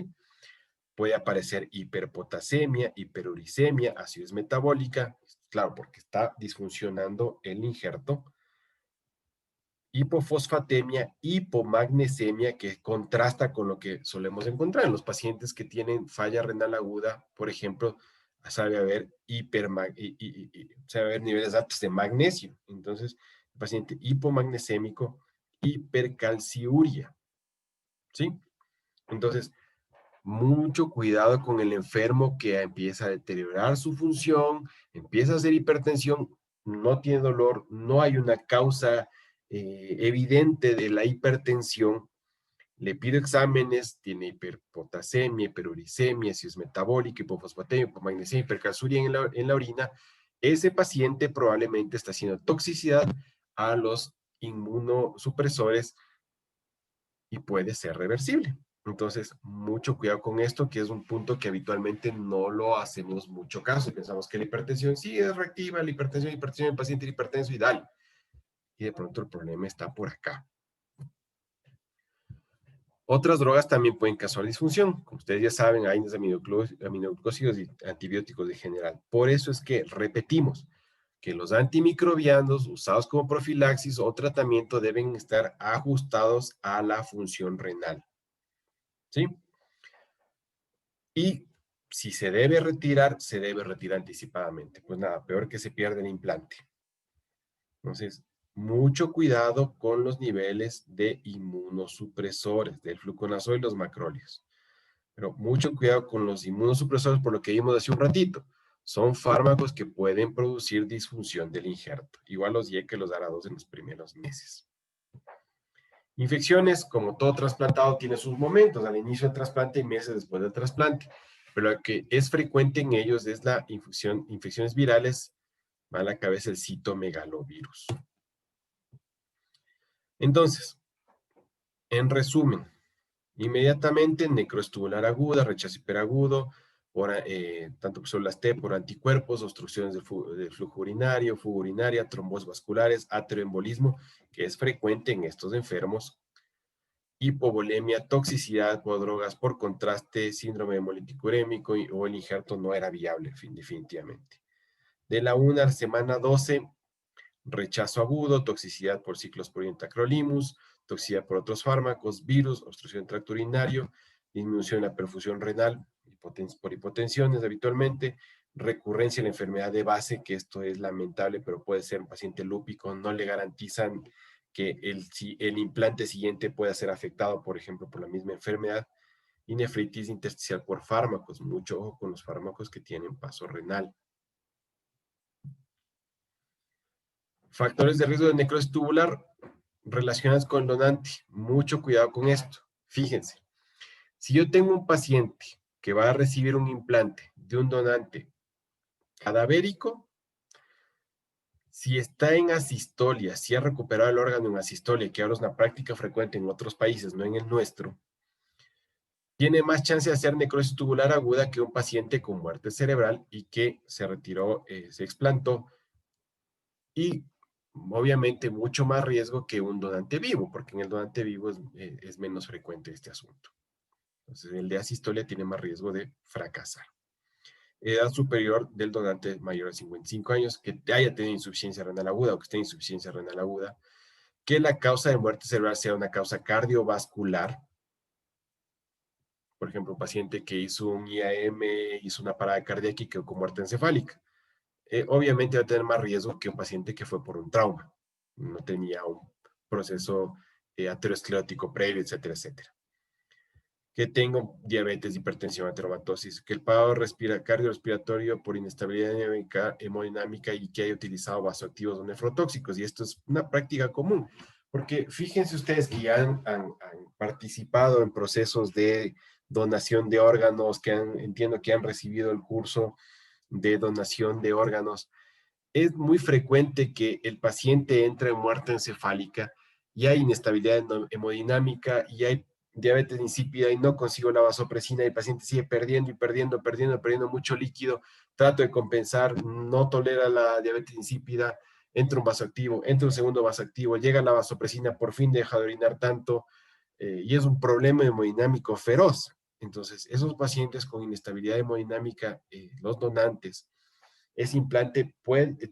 Puede aparecer hiperpotasemia, hiperuricemia, acidez metabólica, claro, porque está disfuncionando el injerto. Hipofosfatemia, hipomagnesemia, que contrasta con lo que solemos encontrar en los pacientes que tienen falla renal aguda, por ejemplo, sabe haber, sabe haber niveles altos de magnesio. Entonces, el paciente hipomagnesémico, hipercalciuria, ¿sí? Entonces, mucho cuidado con el enfermo que empieza a deteriorar su función, empieza a hacer hipertensión, no tiene dolor, no hay una causa evidente de la hipertensión. Le pido exámenes, tiene hiperpotasemia, hiperuricemia, si es metabólica, hipofosfatemia, hipomagnesemia, hipercalciuria en la orina. Ese paciente probablemente está haciendo toxicidad a los inmunosupresores y puede ser reversible. Entonces, mucho cuidado con esto, que es un punto que habitualmente no lo hacemos mucho caso. Pensamos que la hipertensión sí es reactiva, la hipertensión, el paciente hipertenso y dale. Y de pronto el problema está por acá. Otras drogas también pueden causar disfunción. Como ustedes ya saben, hay aminoglucósidos y antibióticos en general. Por eso es que repetimos que los antimicrobianos usados como profilaxis o tratamiento deben estar ajustados a la función renal. ¿sí? Y si se debe retirar anticipadamente. Pues nada, peor que se pierda el implante. Entonces, mucho cuidado con los niveles de inmunosupresores, del fluconazol y los macróleos. Pero mucho cuidado con los inmunosupresores, por lo que vimos hace un ratito. Son fármacos que pueden producir disfunción del injerto. Igual los Y que los dará dos en los primeros meses. Infecciones, como todo trasplantado, tiene sus momentos, al inicio del trasplante y meses después del trasplante. Pero lo que es frecuente en ellos es la infecciones virales, va a la cabeza el citomegalovirus. Entonces, en resumen, inmediatamente necroestubular aguda, rechazo hiperagudo, tanto por células T por anticuerpos, obstrucciones del flujo urinario, fuga urinaria, trombos vasculares, ateroembolismo, que es frecuente en estos enfermos, hipovolemia, toxicidad por drogas, por contraste, síndrome hemolítico urémico o el injerto no era viable, definitivamente. De la 1 a la semana 12, rechazo agudo, toxicidad por ciclosporin tacrolimus, toxicidad por otros fármacos, virus, obstrucción del tracto urinario, disminución de la perfusión renal por hipotensiones habitualmente, recurrencia de la enfermedad de base, que esto es lamentable, pero puede ser un paciente lúpico, no le garantizan que el implante siguiente pueda ser afectado, por ejemplo, por la misma enfermedad, y nefritis intersticial por fármacos, mucho ojo con los fármacos que tienen paso renal. Factores de riesgo de necrosis tubular relacionados con el donante. Mucho cuidado con esto. Fíjense, si yo tengo un paciente que va a recibir un implante de un donante cadavérico, si está en asistolia, si ha recuperado el órgano en asistolia, que ahora es una práctica frecuente en otros países, no en el nuestro, tiene más chance de hacer necrosis tubular aguda que un paciente con muerte cerebral y que se retiró, se explantó y obviamente mucho más riesgo que un donante vivo, porque en el donante vivo es menos frecuente este asunto. Entonces, el de asistolia tiene más riesgo de fracasar. Edad superior del donante mayor a 55 años, que haya tenido insuficiencia renal aguda o que esté en insuficiencia renal aguda, que la causa de muerte cerebral sea una causa cardiovascular, por ejemplo, un paciente que hizo un IAM, hizo una parada cardíaca y quedó con muerte encefálica. Obviamente va a tener más riesgo que un paciente que fue por un trauma, no tenía un proceso aterosclerótico previo, etcétera, etcétera. Que tenga diabetes, hipertensión, ateromatosis, que el paro cardiorrespiratorio por inestabilidad hemodinámica y que haya utilizado vasoactivos o nefrotóxicos. Y esto es una práctica común, porque fíjense ustedes que ya han participado en procesos de donación de órganos, entiendo que han recibido el curso de donación de órganos. Es muy frecuente que el paciente entre en muerte encefálica y hay inestabilidad hemodinámica y hay diabetes insípida y no consigo la vasopresina y el paciente sigue perdiendo y perdiendo mucho líquido, trato de compensar, no tolera la diabetes insípida, entra un vasoactivo, entra un segundo vasoactivo, llega la vasopresina, por fin deja de orinar tanto y es un problema hemodinámico feroz. Entonces, esos pacientes con inestabilidad hemodinámica, los donantes, ese implante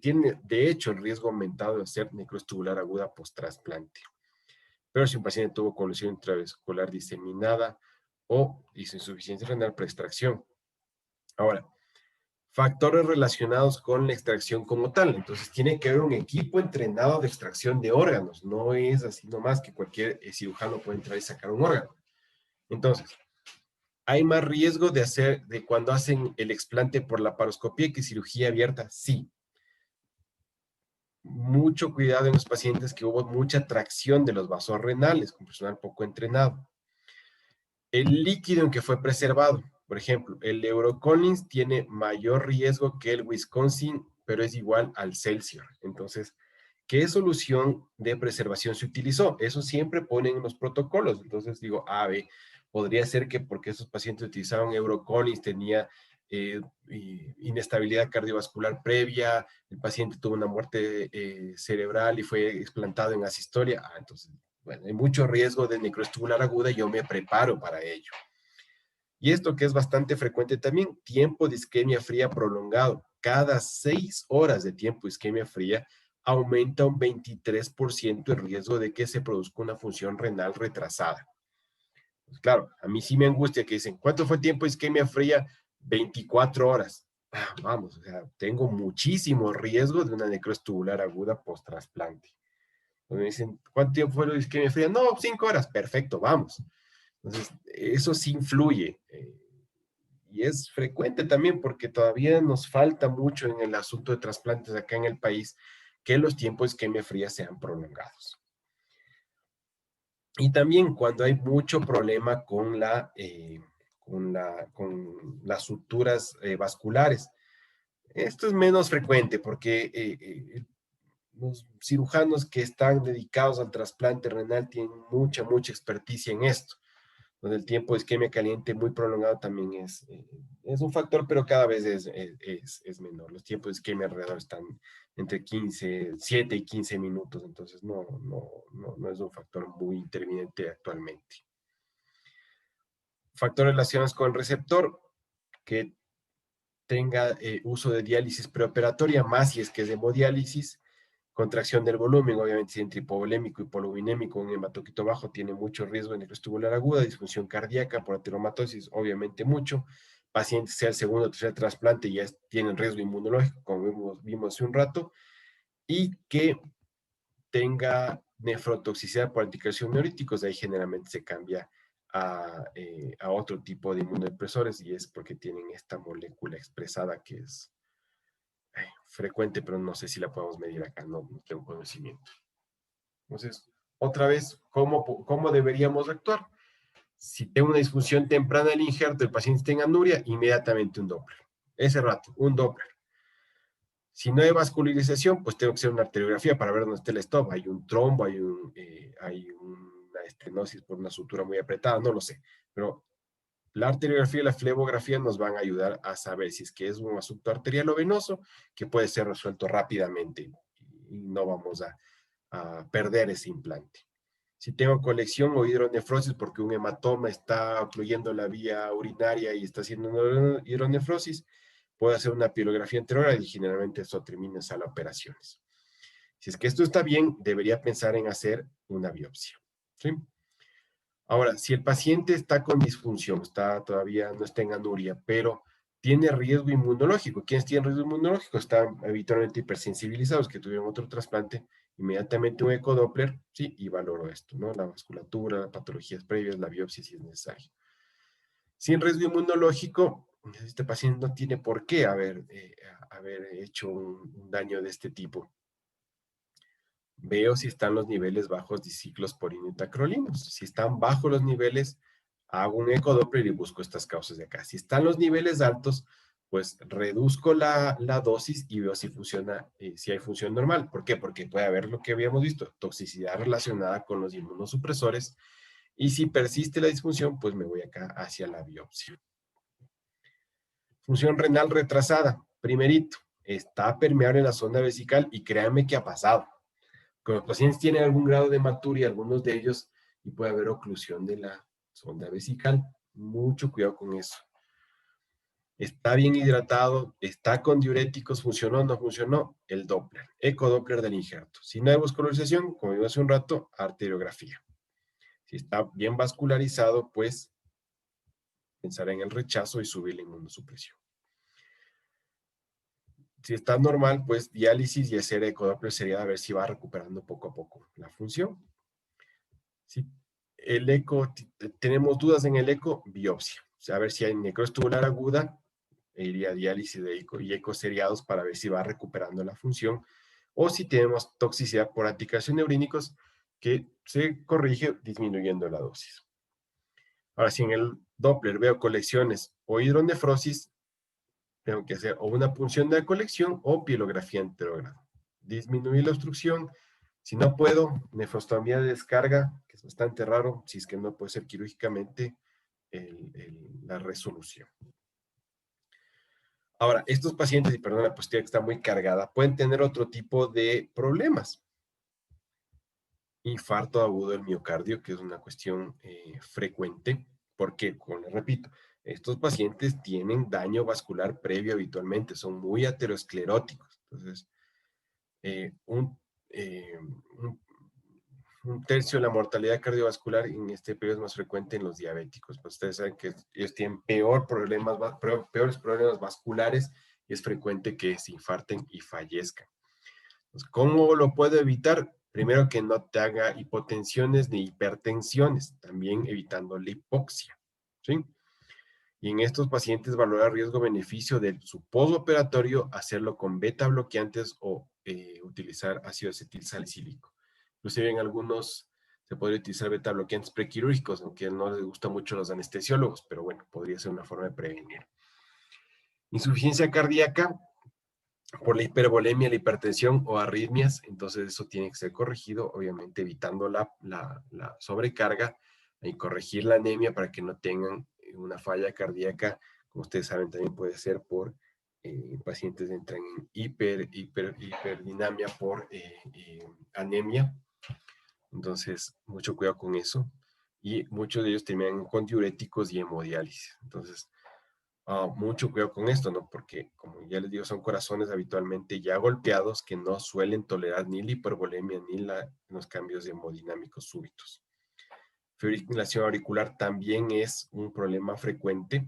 tiene, de hecho, el riesgo aumentado de hacer necrosis tubular aguda post-trasplante. Pero si un paciente tuvo colusión intravascular diseminada o hizo insuficiencia renal pre-extracción. Ahora, factores relacionados con la extracción como tal. Entonces, tiene que haber un equipo entrenado de extracción de órganos. No es así nomás que cualquier cirujano puede entrar y sacar un órgano. Entonces, ¿hay más riesgo de cuando hacen el explante por la laparoscopía que cirugía abierta? Sí. Mucho cuidado en los pacientes que hubo mucha tracción de los vasos renales con personal poco entrenado. El líquido en que fue preservado, por ejemplo, el Euroconins tiene mayor riesgo que el Wisconsin, pero es igual al Celsius. Entonces, ¿qué solución de preservación se utilizó? Eso siempre ponen en los protocolos. Entonces digo, podría ser que porque esos pacientes utilizaban Euroconins tenía inestabilidad cardiovascular previa, el paciente tuvo una muerte cerebral y fue explantado en asistolia. Entonces, bueno, hay mucho riesgo de necrosis tubular aguda y yo me preparo para ello. Y esto que es bastante frecuente también, tiempo de isquemia fría prolongado. Cada 6 horas de tiempo de isquemia fría aumenta un 23% el riesgo de que se produzca una función renal retrasada. Pues claro, a mí sí me angustia que dicen, ¿cuánto fue el tiempo de isquemia fría? 24 horas. Vamos, o sea, tengo muchísimo riesgo de una necrosis tubular aguda post-trasplante. Me dicen, ¿cuánto tiempo fue la isquemia fría? No, 5 horas. Perfecto, vamos. Entonces, eso sí influye. Y es frecuente también porque todavía nos falta mucho en el asunto de trasplantes acá en el país que los tiempos de isquemia fría sean prolongados. Y también cuando hay mucho problema con las suturas vasculares. Esto es menos frecuente porque los cirujanos que están dedicados al trasplante renal tienen mucha experticia en esto, donde el tiempo de isquemia caliente muy prolongado también es un factor, pero cada vez es menor. Los tiempos de isquemia alrededor están entre 7 y 15 minutos, entonces no es un factor muy interviniente actualmente. Factores relacionados con el receptor, que tenga uso de diálisis preoperatoria, más si es que es hemodiálisis, contracción del volumen, obviamente si entre hipovolémico y polubinémico, un hematocrito bajo tiene mucho riesgo de necrosis tubular aguda, disfunción cardíaca por ateromatosis, obviamente mucho. Pacientes sea el segundo o tercer trasplante ya tienen riesgo inmunológico, como vimos hace un rato, y que tenga nefrotoxicidad por anticoagulación neuríticos, ahí generalmente se cambia a otro tipo de inmunodepresores y es porque tienen esta molécula expresada que es frecuente, pero no sé si la podemos medir acá, no tengo conocimiento. Entonces, otra vez, ¿cómo deberíamos actuar? Si tengo una disfunción temprana del injerto, el paciente tenga anuria, inmediatamente un Doppler. Ese rato, un Doppler. Si no hay vascularización, pues tengo que hacer una arteriografía para ver dónde está el stop. Hay un trombo, hay una estenosis por una sutura muy apretada, no lo sé. Pero la arteriografía y la flebografía nos van a ayudar a saber si es que es un asunto arterial o venoso que puede ser resuelto rápidamente y no vamos a perder ese implante. Si tengo colección o hidronefrosis porque un hematoma está ocluyendo la vía urinaria y está haciendo una hidronefrosis, puedo hacer una pilografía anterior y generalmente eso termina en sala de operaciones. Si es que esto está bien, debería pensar en hacer una biopsia. ¿Sí? Ahora, si el paciente está con disfunción, todavía no está en anuria, pero tiene riesgo inmunológico. ¿Quiénes tienen riesgo inmunológico? Están habitualmente hipersensibilizados, que tuvieron otro trasplante, inmediatamente un ecodoppler, sí, y valoro esto, ¿no? La vasculatura, patologías previas, la biopsia si es necesario. Sin riesgo inmunológico, este paciente no tiene por qué haber hecho un daño de este tipo. Veo si están los niveles bajos de ciclosporina y tacrolinos. Si están bajos los niveles, hago un ecodoppler y busco estas causas de acá. Si están los niveles altos, pues reduzco la dosis y veo si funciona, si hay función normal. ¿Por qué? Porque puede haber lo que habíamos visto, toxicidad relacionada con los inmunosupresores. Y si persiste la disfunción, pues me voy acá hacia la biopsia. Función renal retrasada. Primerito, está permeable en la sonda vesical y créanme que ha pasado. Cuando los pacientes tienen algún grado de hematuria, algunos de ellos, y puede haber oclusión de la sonda vesical. Mucho cuidado con eso. Está bien hidratado, está con diuréticos, funcionó o no funcionó, el Doppler, ecodoppler del injerto. Si no hay vascularización, como vimos hace un rato, arteriografía. Si está bien vascularizado, pues pensar en el rechazo y subir la inmunosupresión. Si está normal, pues diálisis y hacer ecodoppler sería a ver si va recuperando poco a poco la función. Si el eco, tenemos dudas en el eco, biopsia. O sea, a ver si hay necrosis tubular aguda, iría a diálisis de eco y ecos seriados para ver si va recuperando la función. O si tenemos toxicidad por anticoagulación neurínicos, que se corrige disminuyendo la dosis. Ahora, si en el Doppler veo colecciones o hidronefrosis, tengo que hacer o una punción de la colección o pielografía en terogrado. Disminuir la obstrucción. Si no puedo, nefrostomía de descarga, que es bastante raro, si es que no puede ser quirúrgicamente la resolución. Ahora, estos pacientes, y perdón, la postura que está muy cargada, pueden tener otro tipo de problemas. Infarto agudo del miocardio, que es una cuestión frecuente, porque, como les repito, estos pacientes tienen daño vascular previo habitualmente, son muy ateroscleróticos. Entonces, un un tercio de la mortalidad cardiovascular en este periodo es más frecuente en los diabéticos. Pues ustedes saben que ellos tienen peores problemas vasculares y es frecuente que se infarten y fallezcan. Entonces, ¿cómo lo puedo evitar? Primero, que no te haga hipotensiones ni hipertensiones, también evitando la hipoxia, ¿sí? Y en estos pacientes valorar riesgo-beneficio de su postoperatorio, hacerlo con beta bloqueantes o utilizar ácido acetil salicílico. Inclusive en algunos se podría utilizar beta bloqueantes prequirúrgicos, aunque no les gusta mucho a los anestesiólogos, pero bueno, podría ser una forma de prevenir. Insuficiencia cardíaca por la hipervolemia, la hipertensión o arritmias, entonces eso tiene que ser corregido, obviamente evitando la sobrecarga y corregir la anemia para que no tengan una falla cardíaca. Como ustedes saben, también puede ser por pacientes que entran en hiperdinamia por anemia. Entonces, mucho cuidado con eso. Y muchos de ellos terminan con diuréticos y hemodiálisis. Entonces, mucho cuidado con esto, ¿no? Porque, como ya les digo, son corazones habitualmente ya golpeados que no suelen tolerar ni la hipervolemia ni los cambios hemodinámicos súbitos. Fibrilación auricular también es un problema frecuente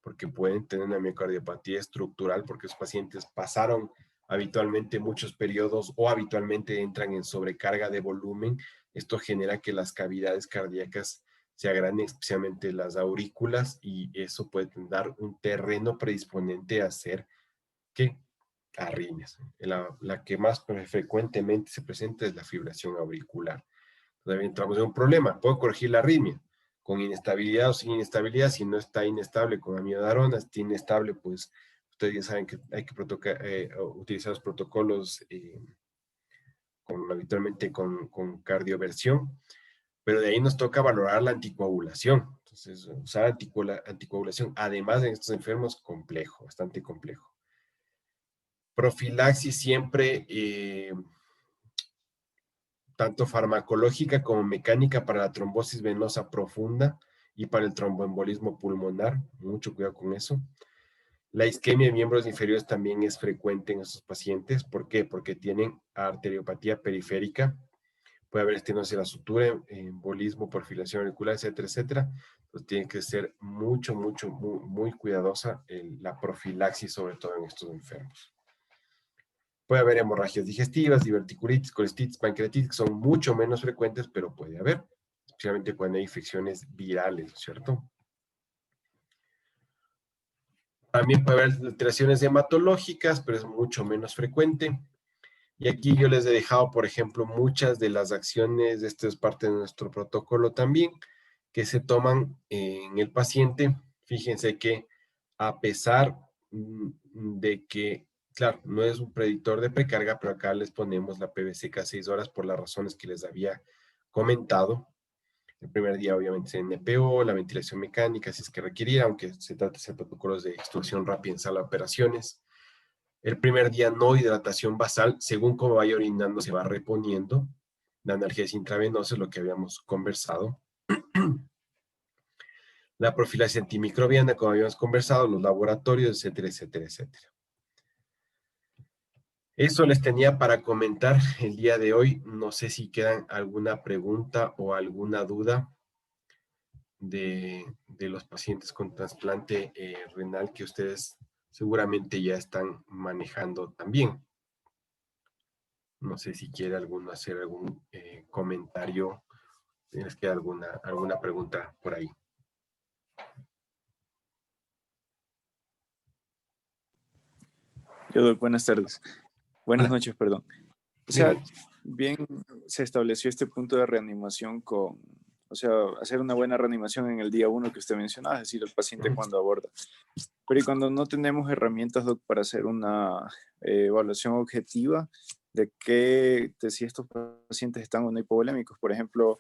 porque pueden tener una miocardiopatía estructural porque los pacientes pasaron habitualmente muchos periodos o habitualmente entran en sobrecarga de volumen. Esto genera que las cavidades cardíacas se agranden, especialmente las aurículas, y eso puede dar un terreno predisponente a hacer que arritmias. La que más frecuentemente se presenta es la fibrilación auricular. Todavía entramos en un problema. ¿Puedo corregir la arritmia? Con inestabilidad o sin inestabilidad. Si no está inestable con amiodarona, está inestable, pues ustedes ya saben que hay que utilizar los protocolos habitualmente con cardioversión, pero de ahí nos toca valorar la anticoagulación. Entonces, usar anticoagulación, además en estos enfermos, complejo, bastante complejo. Profilaxis siempre, tanto farmacológica como mecánica para la trombosis venosa profunda y para el tromboembolismo pulmonar. Mucho cuidado con eso. La isquemia de miembros inferiores también es frecuente en estos pacientes. ¿Por qué? Porque tienen arteriopatía periférica. Puede haber estenosis de la sutura, embolismo por filación auricular, etcétera, etcétera. Entonces tiene que ser muy cuidadosa la profilaxis, sobre todo en estos enfermos. Puede haber hemorragias digestivas, diverticulitis, colestitis, pancreatitis, que son mucho menos frecuentes, pero puede haber, especialmente cuando hay infecciones virales, ¿cierto? También puede haber alteraciones hematológicas, pero es mucho menos frecuente. Y aquí yo les he dejado, por ejemplo, muchas de las acciones, esto es parte de nuestro protocolo también, que se toman en el paciente. Fíjense que a pesar de que, claro, no es un predictor de precarga, pero acá les ponemos la PVC cada 6 horas por las razones que les había comentado. El primer día, obviamente, es NPO, la ventilación mecánica, si es que requeriera, aunque se trata de hacer protocolos de extrusión rápida en sala de operaciones. El primer día no hidratación basal, según cómo vaya orinando se va reponiendo. La analgesia intravenosa es lo que habíamos conversado. La profilaxis antimicrobiana, como habíamos conversado, los laboratorios, etcétera, etcétera, etcétera. Eso les tenía para comentar el día de hoy. No sé si quedan alguna pregunta o alguna duda de los pacientes con trasplante renal que ustedes seguramente ya están manejando también. No sé si quiere alguno hacer algún comentario. ¿Tienes que alguna pregunta por ahí? Yo doy buenas tardes. Buenas Hola. noches, perdón. O sea, bien se estableció este punto de reanimación o sea, hacer una buena reanimación en el día 1 que usted mencionaba, es decir, el paciente cuando aborda. Pero ¿y cuando no tenemos herramientas, doc, para hacer una evaluación objetiva de si estos pacientes están o no hipovolémicos? Por ejemplo,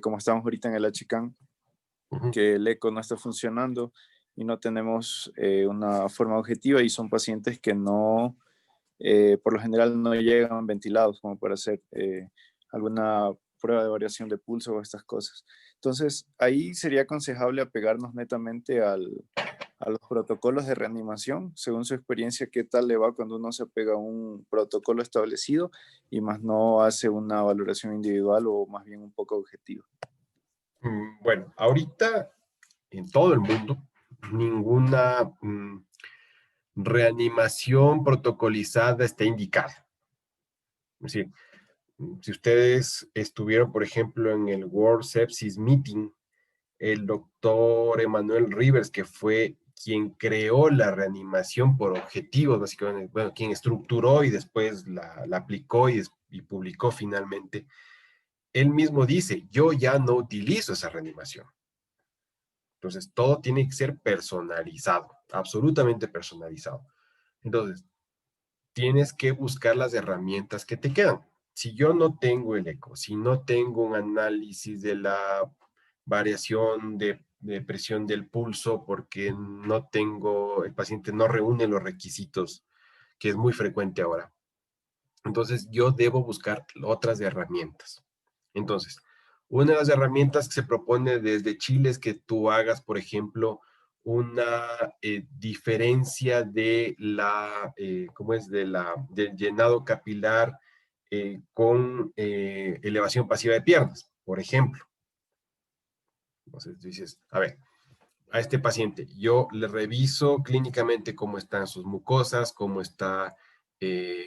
como estamos ahorita en el HCAN, que el eco no está funcionando y no tenemos una forma objetiva y son pacientes que no, por lo general no llegan ventilados como para hacer alguna prueba de variación de pulso o estas cosas. Entonces, ahí sería aconsejable apegarnos netamente a a los protocolos de reanimación, según su experiencia, qué tal le va cuando uno se apega a un protocolo establecido y más no hace una valoración individual o más bien un poco objetiva. Bueno, ahorita en todo el mundo, ninguna reanimación protocolizada está indicada. Es decir, si ustedes estuvieron, por ejemplo, en el World Sepsis Meeting, el doctor Emmanuel Rivers, que fue quien creó la reanimación por objetivos, básicamente, bueno, quien estructuró y después la aplicó y publicó finalmente, él mismo dice, yo ya no utilizo esa reanimación. Entonces, todo tiene que ser personalizado, absolutamente personalizado. Entonces, tienes que buscar las herramientas que te quedan. Si yo no tengo el eco, si no tengo un análisis de la variación de presión del pulso porque no tengo, el paciente no reúne los requisitos, que es muy frecuente ahora. Entonces, yo debo buscar otras herramientas. Entonces, una de las herramientas que se propone desde Chile es que tú hagas, por ejemplo, una diferencia de la, ¿cómo es? Del llenado capilar con elevación pasiva de piernas, por ejemplo. Entonces, dices, a ver, a este paciente, yo le reviso clínicamente cómo están sus mucosas, cómo está,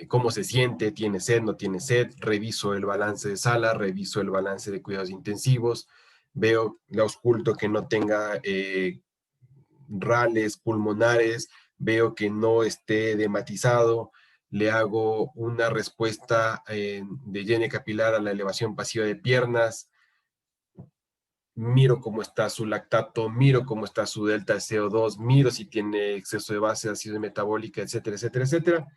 cómo se siente, tiene sed, no tiene sed, reviso el balance de sala, reviso el balance de cuidados intensivos, veo, le ausculto que no tenga rales pulmonares, veo que no esté edematizado, le hago una respuesta de llene capilar a la elevación pasiva de piernas, miro cómo está su lactato, miro cómo está su delta de CO2, miro si tiene exceso de base de ácido metabólica, etcétera, etcétera, etcétera.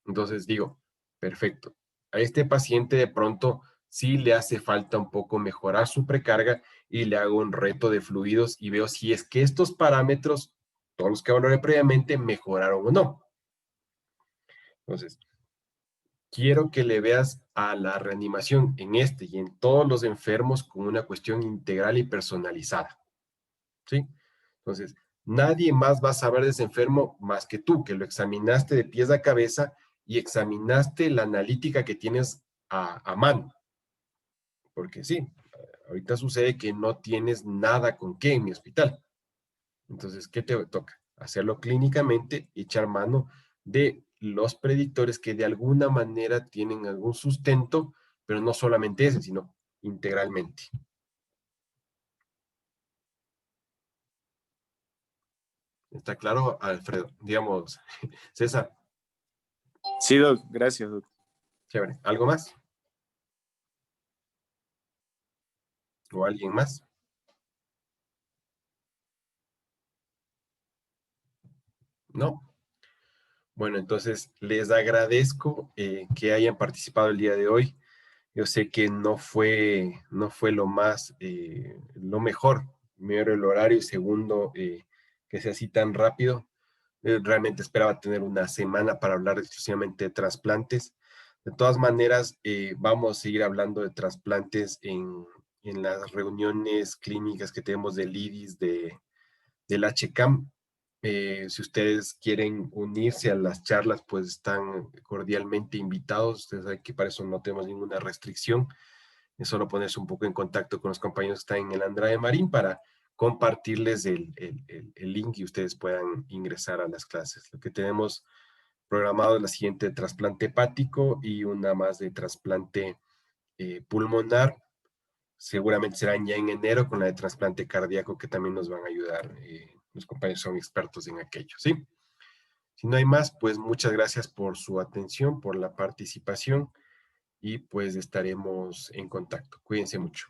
Entonces digo, perfecto. A este paciente de pronto sí le hace falta un poco mejorar su precarga y le hago un reto de fluidos y veo si es que estos parámetros, todos los que valoré previamente, mejoraron o no. Entonces, quiero que le veas a la reanimación en este y en todos los enfermos con una cuestión integral y personalizada. ¿Sí? Entonces, nadie más va a saber de ese enfermo más que tú, que lo examinaste de pies a cabeza y examinaste la analítica que tienes a mano. Porque sí, ahorita sucede que no tienes nada con qué en mi hospital. Entonces, ¿qué te toca? Hacerlo clínicamente y echar mano de los predictores que de alguna manera tienen algún sustento, pero no solamente ese, sino integralmente. ¿Está claro, Alfredo? Digamos, César. Sí, Doc, gracias, Doc. Chévere. ¿Algo más? ¿O alguien más? ¿No? Bueno, entonces les agradezco que hayan participado el día de hoy. Yo sé que no fue lo más, lo mejor, primero el horario y segundo, que sea así tan rápido. Realmente esperaba tener una semana para hablar exclusivamente de trasplantes. De todas maneras, vamos a seguir hablando de trasplantes en las reuniones clínicas que tenemos del IDIS, del HCAM. Si ustedes quieren unirse a las charlas, pues están cordialmente invitados. Ustedes saben que para eso no tenemos ninguna restricción. Es solo ponerse un poco en contacto con los compañeros que están en el Andrade Marín para compartirles el link y ustedes puedan ingresar a las clases. Lo que tenemos programado es la siguiente de trasplante hepático y una más de trasplante pulmonar. Seguramente serán ya en enero con la de trasplante cardíaco que también nos van a ayudar. Los compañeros son expertos en aquello, ¿sí? Si no hay más, pues muchas gracias por su atención, por la participación y pues estaremos en contacto. Cuídense mucho.